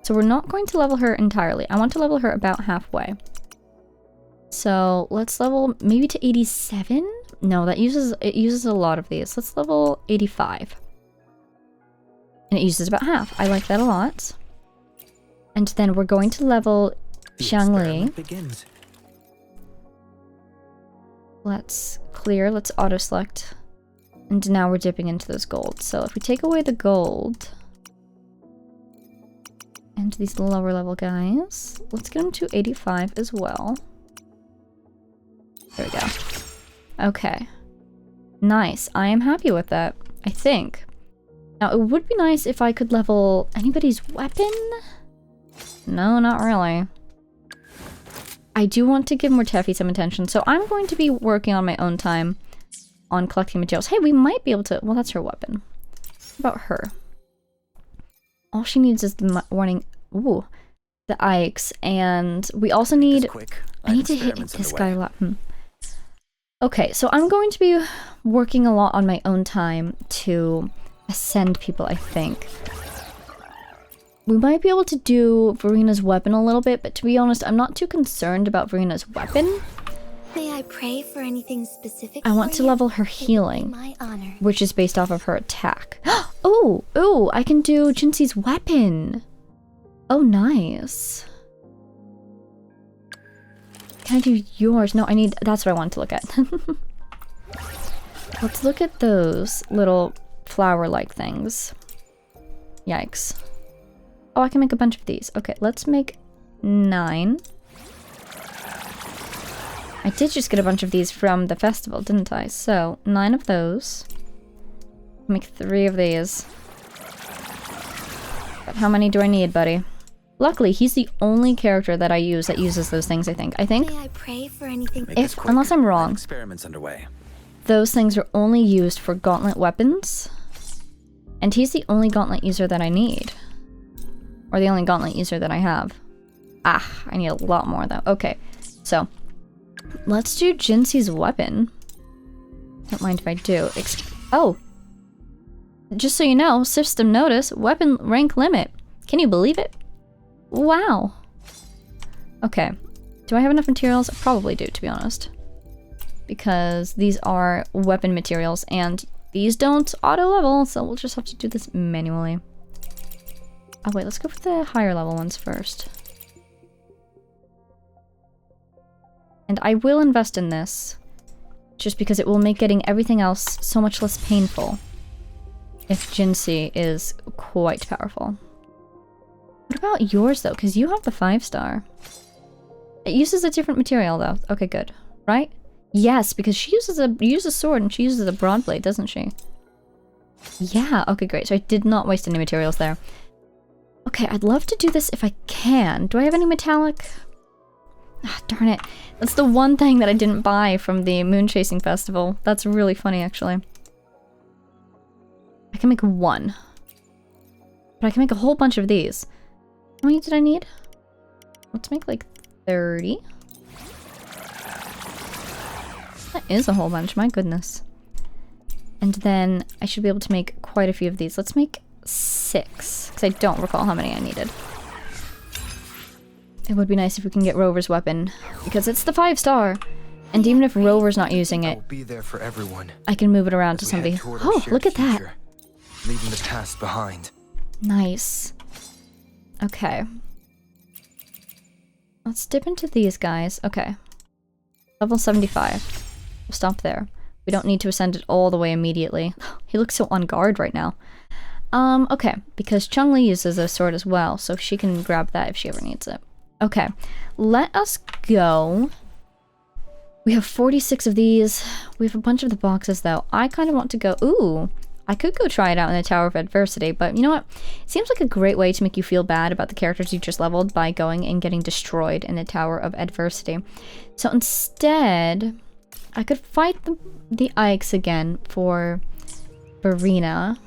So we're not going to level her entirely. I want to level her about halfway. So let's level maybe to 87? No, it uses a lot of these. Let's level 85. And it uses about half. I like that a lot. And then we're going to level The Xiangli. experiment begins. Let's clear, let's auto select. And now we're dipping into those gold. So if we take away the gold and these lower level guys, let's get them to 85 as well. There we go. Okay. Nice. I am happy with that, I think. Now it would be nice if I could level anybody's weapon. No, not really. I do want to give Mortefi some attention, so I'm going to be working on my own time on collecting materials. Hey, we might be able to... Well, that's her weapon. What about her? All she needs is the warning... Ooh. The Ikes, and we also need... Quick. I need to hit this guy a lot. Okay, so I'm going to be working a lot on my own time to ascend people, I think. We might be able to do Verina's weapon a little bit, but to be honest, I'm not too concerned about Verina's weapon. May I pray for anything specific? I want for to you? level her It would be healing, my honor. which is based off of her attack. Oh, I can do Jinxi's weapon. Oh, nice. Can I do yours? No, that's what I want to look at. Let's look at those little flower-like things. Yikes. Oh, I can make a bunch of these. Okay, let's make 9. I did just get a bunch of these from the festival, didn't I? So, 9 of those. Make 3 of these. But how many do I need, buddy? Luckily, he's the only character that I use that uses those things, I think. May I pray for anything? Make this quick. Unless I'm wrong, Experiments underway. those things are only used for gauntlet weapons. And he's the only gauntlet user that I need. Or the only gauntlet user that I have. Ah, I need a lot more though. Okay, so let's do Jinxi's weapon. Don't mind if I do. Oh! Just so you know, system notice, weapon rank limit. Can you believe it? Wow. Okay. Do I have enough materials? I probably do, to be honest. Because these are weapon materials and these don't auto-level, so we'll just have to do this manually. Oh wait, let's go for the higher level ones first. And I will invest in this, just because it will make getting everything else so much less painful. If Jinxi is quite powerful. What about yours though? Because you have the 5-star. It uses a different material though. Okay, good. Right? Yes, because she uses a sword and she uses a broad blade, doesn't she? Yeah, okay, great. So I did not waste any materials there. Okay, I'd love to do this if I can. Do I have any metallic? Ah, darn it. That's the one thing that I didn't buy from the moon chasing festival. That's really funny, actually. I can make 1. But I can make a whole bunch of these. How many did I need? Let's make like 30. That is a whole bunch, my goodness. And then I should be able to make quite a few of these. Let's make 6, because I don't recall how many I needed. It would be nice if we can get Rover's weapon, because it's the 5-star. And even if Rover's not using it, I'll be there for everyone. I can move it around to as we head somebody. toward our Oh, shared look at that. future, leaving the past behind. Nice. Okay. Let's dip into these guys. Okay. Level 75. We'll stop there. We don't need to ascend it all the way immediately. He looks so on guard right now. Okay, because Xiangli uses a sword as well, so she can grab that if she ever needs it. Okay, let us go. We have 46 of these. We have a bunch of the boxes, though. I kind of want to go... Ooh, I could go try it out in the Tower of Adversity, but you know what? It seems like a great way to make you feel bad about the characters you just leveled by going and getting destroyed in the Tower of Adversity. So instead, I could fight the Ikes again for Verena,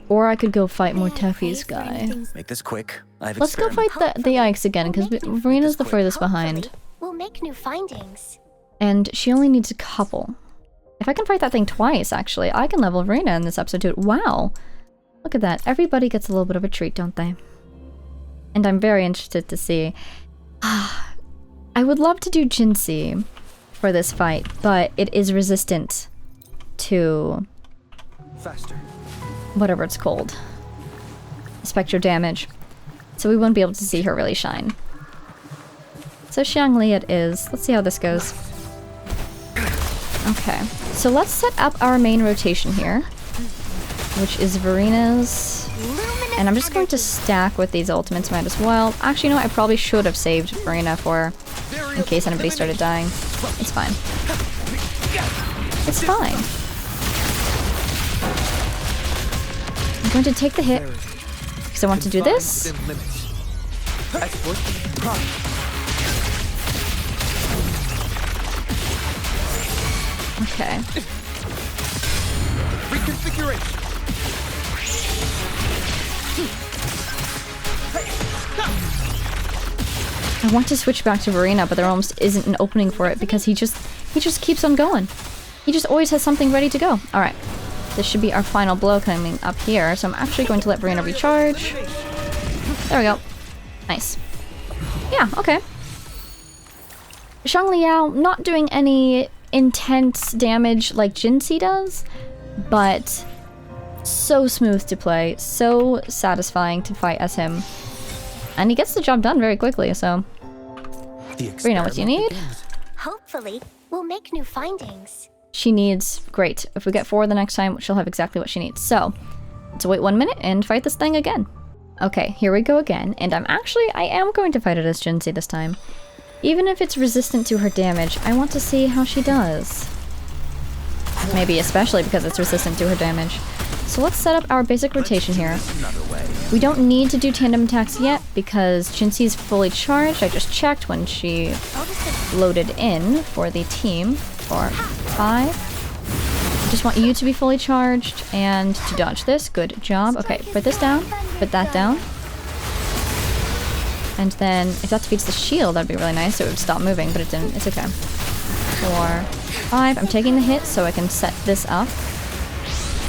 or I could go fight Mortefi's guy. Make this quick. Let's go fight the Ikes again, because Verena's the furthest behind. We'll make new findings. And she only needs a couple. If I can fight that thing twice, actually, I can level Verena in this episode too. Wow! Look at that. Everybody gets a little bit of a treat, don't they? And I'm very interested to see. I would love to do Jinxie for this fight, but it is resistant to... Faster. whatever it's called. Spectro damage. So we won't be able to see her really shine. So Xiangli it is. Let's see how this goes. Okay, so let's set up our main rotation here, which is Verena's, and I'm just going to stack with these ultimates might as well. Actually, you know what? I probably should have saved Verena for, in case anybody started dying. It's fine. It's fine. I'm going to take the hit, because I want to do this. Okay. Reconfiguration. I want to switch back to Verena, but there almost isn't an opening for it because he just keeps on going. He just always has something ready to go. All right. This should be our final blow coming up here, so I'm actually going to let Verena recharge. There we go. Nice. Yeah, okay. Xiangli not doing any intense damage like Jinxie does, but so smooth to play, so satisfying to fight as him. And he gets the job done very quickly, so... Verena, what do you need? Hopefully, we'll make new findings. She needs... Great. If we get 4 the next time, she'll have exactly what she needs. So, let's wait 1 minute and fight this thing again. Okay, here we go again, and I am going to fight it as Jinxie this time. Even if it's resistant to her damage, I want to see how she does. Maybe especially because it's resistant to her damage. So let's set up our basic rotation here. We don't need to do tandem attacks yet because Jinxie's fully charged. I just checked when she loaded in for the team for 5. I just want you to be fully charged and to dodge this. Good job. Okay, put this down. Put that down. And then, if that defeats the shield, that'd be really nice. So it would stop moving, but it didn't. It's okay. 4, 5. I'm taking the hit so I can set this up.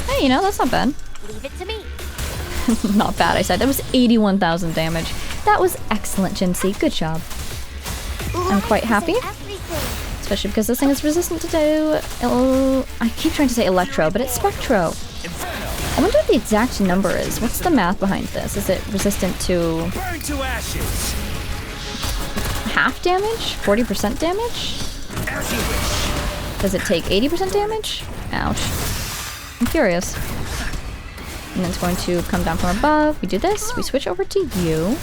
Hey, you know, that's not bad. Leave it to me. Not bad, I said. That was 81,000 damage. That was excellent, Jinxie. Good job. I'm quite happy. Especially because this thing is resistant to... I keep trying to say Electro, but it's Spectro. I wonder what the exact number is. What's the math behind this? Is it resistant to... Burn to ashes. half damage? 40% damage? As you wish. Does it take 80% damage? Ouch. I'm curious. And then it's going to come down from above. We do this. We switch over to you.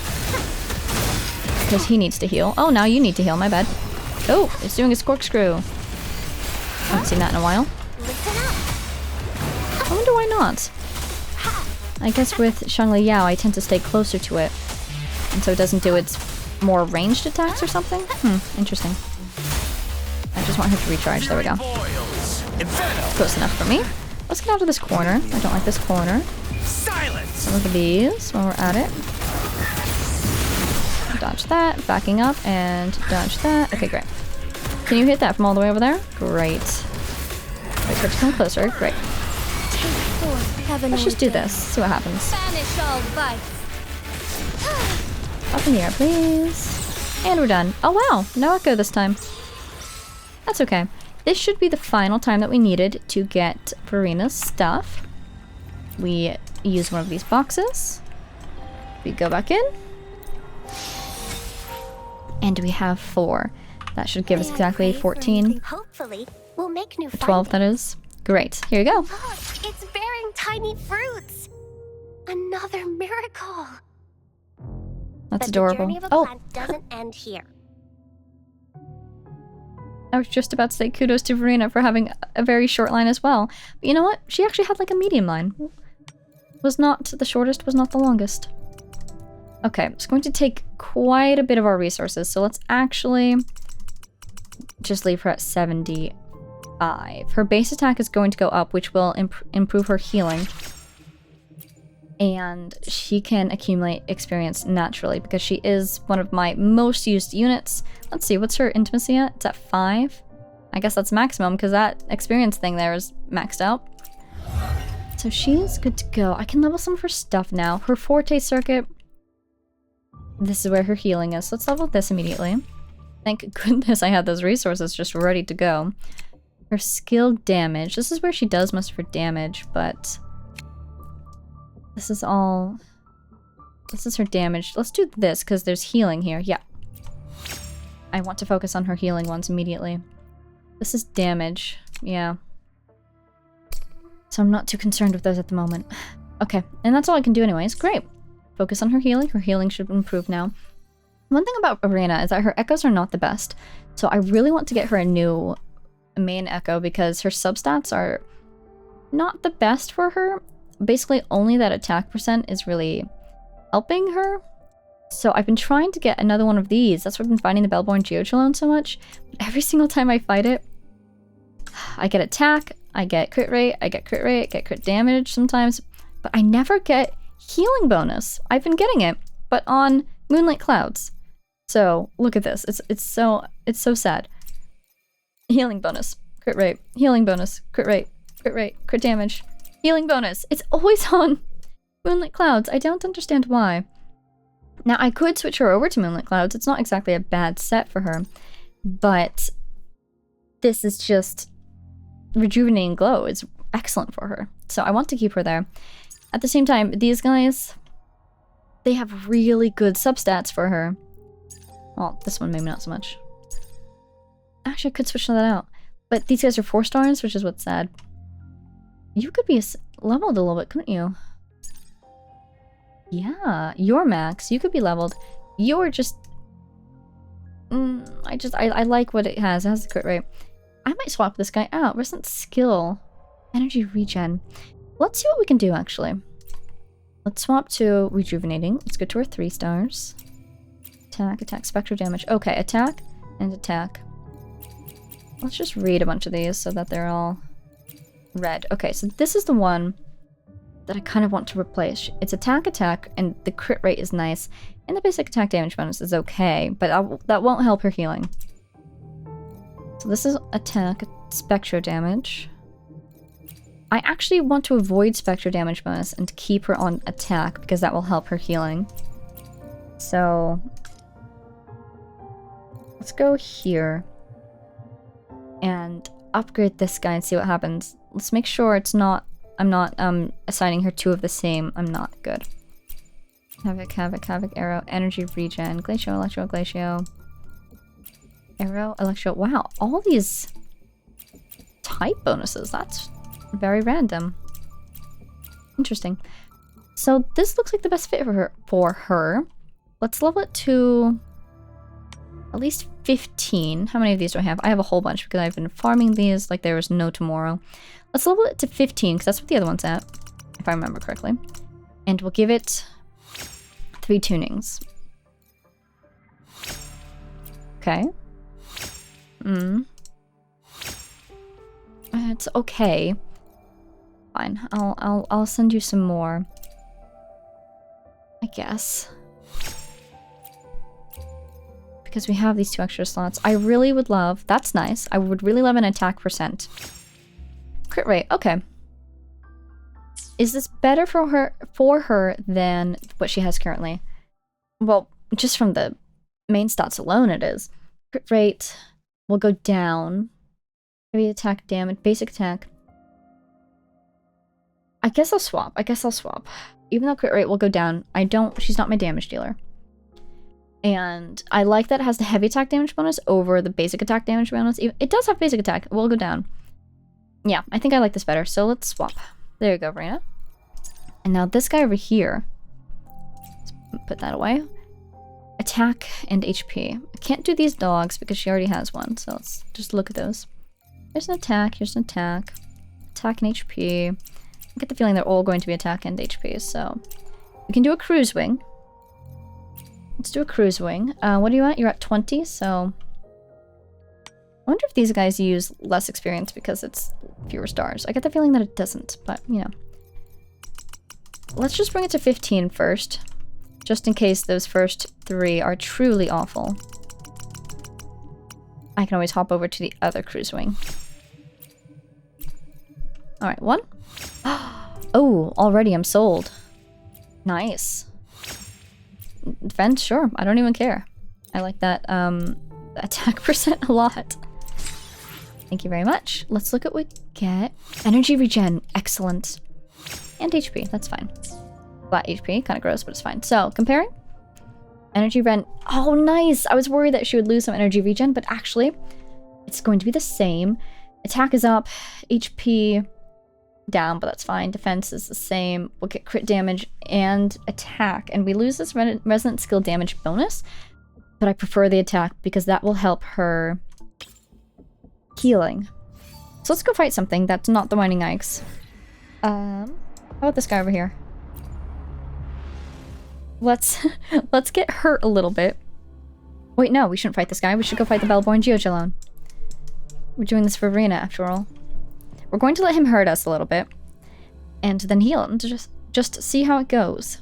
Because he needs to heal. Oh, now you need to heal. My bad. Oh, it's doing a corkscrew. I haven't seen that in a while. I wonder why not. I guess with Xiangli Yao, I tend to stay closer to it. And so it doesn't do its more ranged attacks or something? Interesting. I just want her to recharge. There we go. Close enough for me. Let's get out of this corner. I don't like this corner. Some of these while we're at it. Dodge that, backing up, and dodge that. Okay, great. Can you hit that from all the way over there? Great. Wait for it to come closer. Great. Let's just do this. See what happens. Up in the air, please. And we're done. Oh wow, no echo this time. That's okay. This should be the final time that we needed to get Verena's stuff. We use one of these boxes. We go back in. And we have 4. That should give us exactly 14. Hopefully, we'll make new 12, that is. Great. Here you go. Look, it's bearing tiny fruits. Another miracle. That's but adorable. The journey of a Oh, plant doesn't end here. I was just about to say kudos to Verena for having a very short line as well. But you know what? She actually had like a medium line. Was not the shortest, was not the longest. Okay, it's going to take quite a bit of our resources, so let's actually just leave her at 75. Her base attack is going to go up, which will improve her healing. And she can accumulate experience naturally because she is one of my most used units. Let's see, what's her intimacy at? It's at 5. I guess that's maximum because that experience thing there is maxed out. So she is good to go. I can level some of her stuff now. Her Forte circuit. This is where her healing is. So let's level this immediately. Thank goodness I had those resources just ready to go. Her skill damage. This is where she does most of her damage, but this is all... This is her damage. Let's do this because there's healing here. Yeah. I want to focus on her healing ones immediately. This is damage. Yeah. So I'm not too concerned with those at the moment. Okay, and that's all I can do anyways. Great. Focus on her healing. Her healing should improve now. One thing about Arena is that her echoes are not the best. So I really want to get her a new main echo because her substats are not the best for her. Basically, only that attack percent is really helping her. So I've been trying to get another one of these. That's why I've been finding the Bellborn Geochalone so much. But every single time I fight it, I get attack, I get crit rate, I get crit damage sometimes, but I never get healing bonus. I've been getting it, but on Moonlight Clouds. So look at this. It's so sad. Healing bonus, crit rate, healing bonus, crit rate, crit damage, healing bonus. It's always on Moonlight Clouds. I don't understand why. Now I could switch her over to Moonlight Clouds. It's not exactly a bad set for her, but this is just Rejuvenating Glow is excellent for her. So I want to keep her there. At the same time, these guys, they have really good substats for her. Well, this one maybe not so much. Actually, I could switch that out. But these guys are 4 stars, which is what's sad. You could be leveled a little bit, couldn't you? Yeah, you're max. You could be leveled. You're just... I like what it has. It has a crit rate. I might swap this guy out. Recent skill. Energy regen. Let's see what we can do, actually. Let's swap to Rejuvenating. Let's go to our 3 stars. Attack, spectral damage. Okay, attack and attack. Let's just read a bunch of these so that they're all red. Okay, so this is the one that I kind of want to replace. It's attack, and the crit rate is nice. And the basic attack damage bonus is okay, but that won't help her healing. So this is attack, spectral damage. I actually want to avoid spectral damage bonus and keep her on attack because that will help her healing. So let's go here and upgrade this guy and see what happens. Let's make sure it's not, I'm not assigning her 2 of the same. I'm not good. Havoc, arrow, energy regen, glacial, electro, glacial, arrow, electro. Wow, all these type bonuses. That's very random. Interesting. So this looks like the best fit for her. Let's level it to at least 15. How many of these do I have? I have a whole bunch because I've been farming these like there was no tomorrow. Let's level it to 15 because that's what the other one's at, if I remember correctly. And we'll give it 3 tunings. Okay. It's okay. Fine. I'll send you some more. I guess. Because we have these 2 extra slots. I really would love... That's nice. I would really love an attack percent. Crit rate. Okay. Is this better for her than what she has currently? Well, just from the main stats alone it is. Crit rate will go down. Heavy attack damage. Basic attack. I guess I'll swap. Even though crit rate will go down, she's not my damage dealer. And I like that it has the heavy attack damage bonus over the basic attack damage bonus. It does have basic attack. It will go down. Yeah, I think I like this better. So let's swap. There you go, Verena. And now this guy over here. Let's put that away. attack and HP. I can't do these dogs because she already has one, so let's just look at those. Here's an attack, here's an attack. Attack and HP. I get the feeling they're all going to be attack and HP, so... We can do a cruise wing. Let's do a cruise wing. What are you at? You're at 20, so... I wonder if these guys use less experience because it's fewer stars. I get the feeling that it doesn't, but, you know. Let's just bring it to 15 first. Just in case those first 3 are truly awful. I can always hop over to the other cruise wing. Alright, 1. Oh, already I'm sold. Nice. Defense, sure. I don't even care. I like that attack percent a lot. Thank you very much. Let's look at what we get. Energy regen. Excellent. And HP. That's fine. Flat HP. Kind of gross, but it's fine. So, comparing. Energy regen. Oh, nice! I was worried that she would lose some energy regen, but actually, it's going to be the same. Attack is up. HP down, but that's fine. Defense is the same. We'll get crit damage and attack. And we lose this resonant skill damage bonus. But I prefer the attack because that will help her healing. So let's go fight something that's not the Whining Ikes. How about this guy over here? Let's get hurt a little bit. Wait, no, we shouldn't fight this guy. We should go fight the Bellborn Geogelone. We're doing this for Verena, after all. We're going to let him hurt us a little bit. And then heal him to just see how it goes.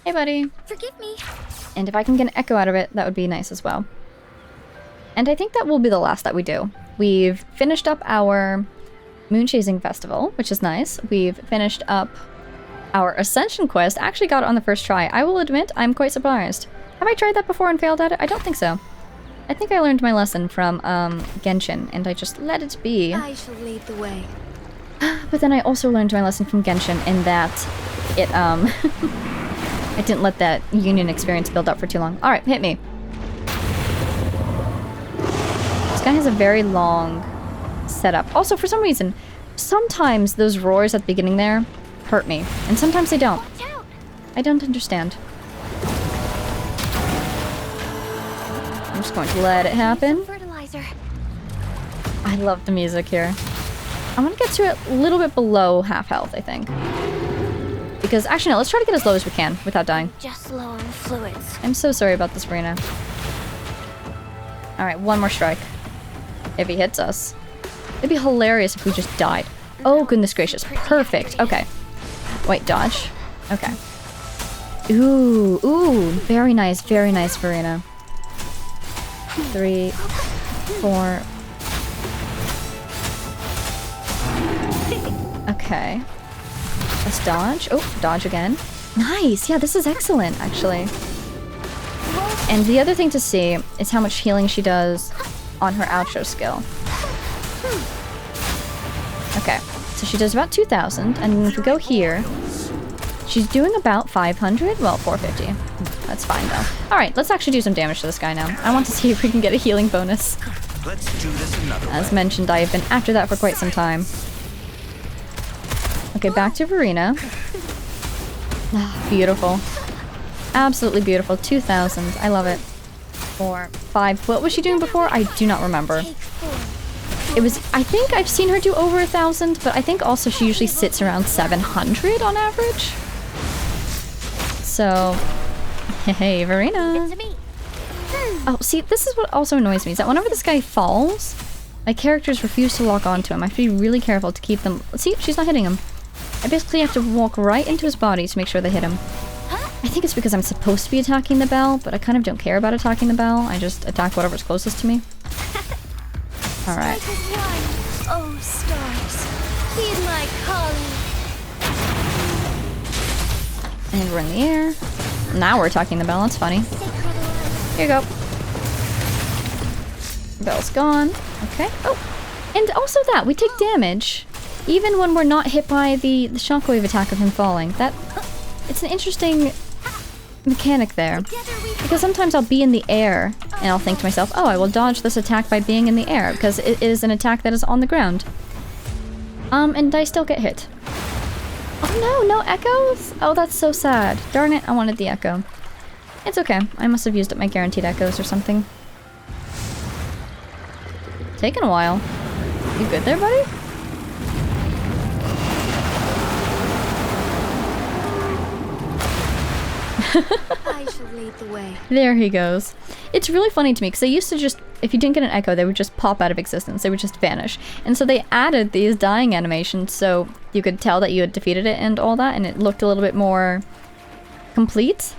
Hey, buddy. Forgive me. And if I can get an echo out of it, that would be nice as well. And I think that will be the last that we do. We've finished up our Moonchasing Festival, which is nice. We've finished up our Ascension quest. I actually got it on the first try. I will admit, I'm quite surprised. Have I tried that before and failed at it? I don't think so. I think I learned my lesson from Genshin, and I just let it be. I shall lead the way. But then I also learned my lesson from Genshin in that it, I didn't let that union experience build up for too long. Alright, hit me. This guy has a very long setup. Also, for some reason, sometimes those roars at the beginning there hurt me. And sometimes they don't. I don't understand. I'm just going to let it happen. Fertilizer. I love the music here. I'm gonna get to it a little bit below half health, I think. Because, actually no, let's try to get as low as we can without dying. Just low on fluids. I'm so sorry about this, Verena. Alright, one more strike. If he hits us. It'd be hilarious if we just died. Oh, goodness gracious. Perfect. Okay. Wait, dodge. Okay. Ooh, ooh. Very nice, Verena. 3, 4. Okay. Let's dodge. Oh, dodge again. Nice! Yeah, this is excellent, actually. And the other thing to see is how much healing she does on her outro skill. Okay, so she does about 2,000, and if we go here, she's doing about 500? Well, 450. That's fine, though. Alright, let's actually do some damage to this guy now. I want to see if we can get a healing bonus. Let's do this another As way. mentioned, I have been after that for quite some time. Okay, back to Verena. Ah, beautiful. Absolutely beautiful. 2,000. I love it. 4, 5. What was she doing before? I do not remember. It was... I think I've seen her do over 1,000, but I think also she usually sits around 700 on average. So... Hey, Verena. Oh, see, this is what also annoys me, is that whenever this guy falls, my characters refuse to lock onto him. I have to be really careful to keep them... See, she's not hitting him. I basically have to walk right into his body to make sure they hit him. I think it's because I'm supposed to be attacking the bell, but I kind of don't care about attacking the bell. I just attack whatever's closest to me. Alright. Oh, stars. Heed my calling. And we're in the air. Now we're attacking the bell, that's funny. Here you go. Bell's gone. Okay. Oh, and also that, we take damage even when we're not hit by the shockwave attack of him falling. It's an interesting mechanic there. Because sometimes I'll be in the air and I'll think to myself, oh, I will dodge this attack by being in the air because it is an attack that is on the ground. And I still get hit. Oh no, no echoes? Oh, that's so sad. Darn it, I wanted the echo. It's okay. I must have used up my guaranteed echoes or something. Taking a while. You good there, buddy? I shall lead the way. There he goes. It's really funny to me because they used to just, if you didn't get an echo, they would just pop out of existence. They would just vanish. And so they added these dying animations so you could tell that you had defeated it and all that, and it looked a little bit more complete.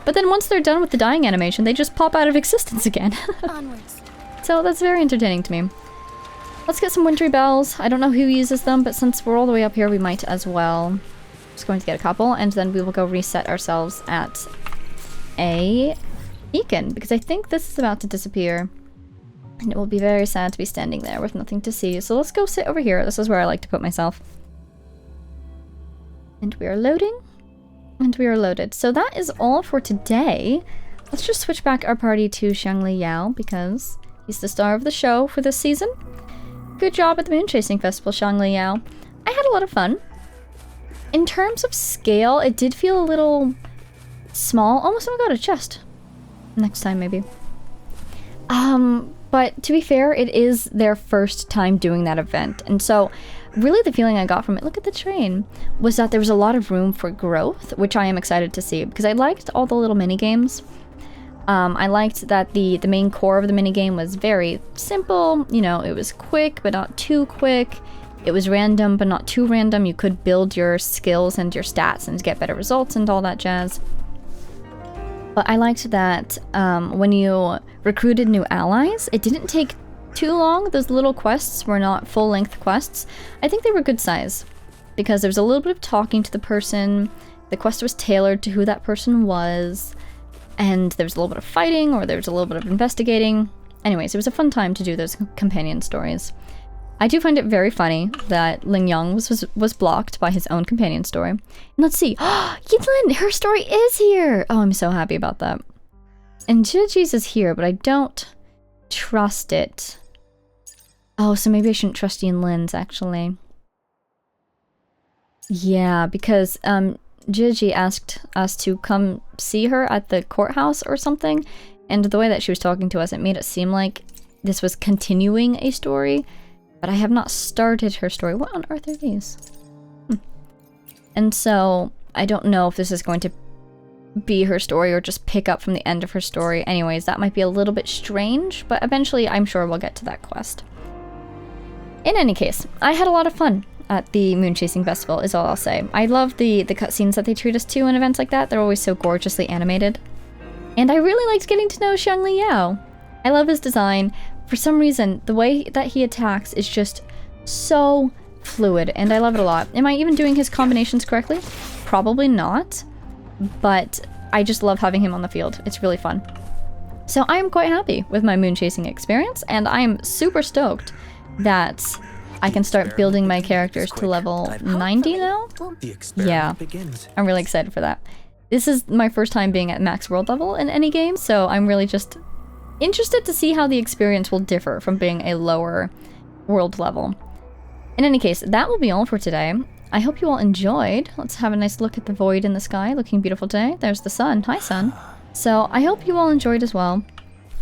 But then once they're done with the dying animation, they just pop out of existence again. Onwards. So that's very entertaining to me. Let's get some wintry bells. I don't know who uses them, but since we're all the way up here, we might as well. Just going to get a couple, and then we will go reset ourselves at a beacon, because I think this is about to disappear. And it will be very sad to be standing there with nothing to see. So let's go sit over here. This is where I like to put myself. And we are loading. And we are loaded. So that is all for today. Let's just switch back our party to Xiangli Yao, because he's the star of the show for this season. Good job at the Moon Chasing Festival, Xiangli Yao. I had a lot of fun. In terms of scale, it did feel a little small. Almost got a chest. Next time, maybe. But to be fair, it is their first time doing that event. And so, really the feeling I got from it, look at the train, was that there was a lot of room for growth, which I am excited to see. Because I liked all the little mini-games. I liked that the main core of the minigame was very simple. You know, it was quick, but not too quick. It was random, but not too random. You could build your skills and your stats and get better results and all that jazz. But I liked that when you recruited new allies, it didn't take too long. Those little quests were not full-length quests. I think they were good size, because there was a little bit of talking to the person. The quest was tailored to who that person was. And there was a little bit of fighting, or there was a little bit of investigating. Anyways, it was a fun time to do those companion stories. I do find it very funny that Ling Yang was blocked by his own companion story. And let's see. Yinlin, her story is here! Oh, I'm so happy about that. And Jiji's is here, but I don't trust it. Oh, so maybe I shouldn't trust Yinlin's, actually. Yeah, because Jiji asked us to come see her at the courthouse or something, and the way that she was talking to us, it made it seem like this was continuing a story, but I have not started her story. What on earth are these? And so, I don't know if this is going to be her story or just pick up from the end of her story. Anyways, that might be a little bit strange, but eventually I'm sure we'll get to that quest. In any case, I had a lot of fun at the Moon Chasing Festival, is all I'll say. I love the cutscenes that they treat us to in events like that. They're always so gorgeously animated. And I really liked getting to know Xiangli Yao. I love his design. For some reason, the way that he attacks is just so fluid, and I love it a lot. Am I even doing his combinations correctly? Probably not, but I just love having him on the field. It's really fun. So I am quite happy with my moon chasing experience, and I am super stoked that I can start building my characters to level 90 now. Yeah, I'm really excited for that. This is my first time being at max world level in any game, so I'm really just interested to see how the experience will differ from being a lower world level. In any case, that will be all for today. I hope you all enjoyed. Let's have a nice look at the void in the sky, looking beautiful today. There's the sun. Hi, sun. So I hope you all enjoyed as well.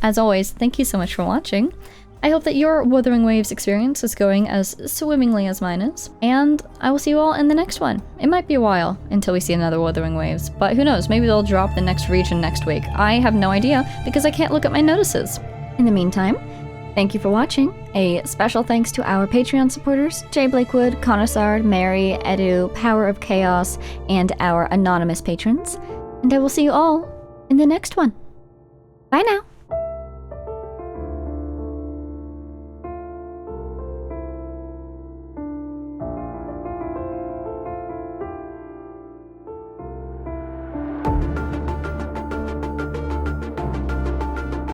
As always, thank you so much for watching. I hope that your Wuthering Waves experience is going as swimmingly as mine is, and I will see you all in the next one. It might be a while until we see another Wuthering Waves, but who knows, maybe they'll drop the next region next week. I have no idea, because I can't look at my notices. In the meantime, thank you for watching. A special thanks to our Patreon supporters, Jay Blakewood, Conasard, Mary, Edu, Power of Chaos, and our anonymous patrons. And I will see you all in the next one. Bye now!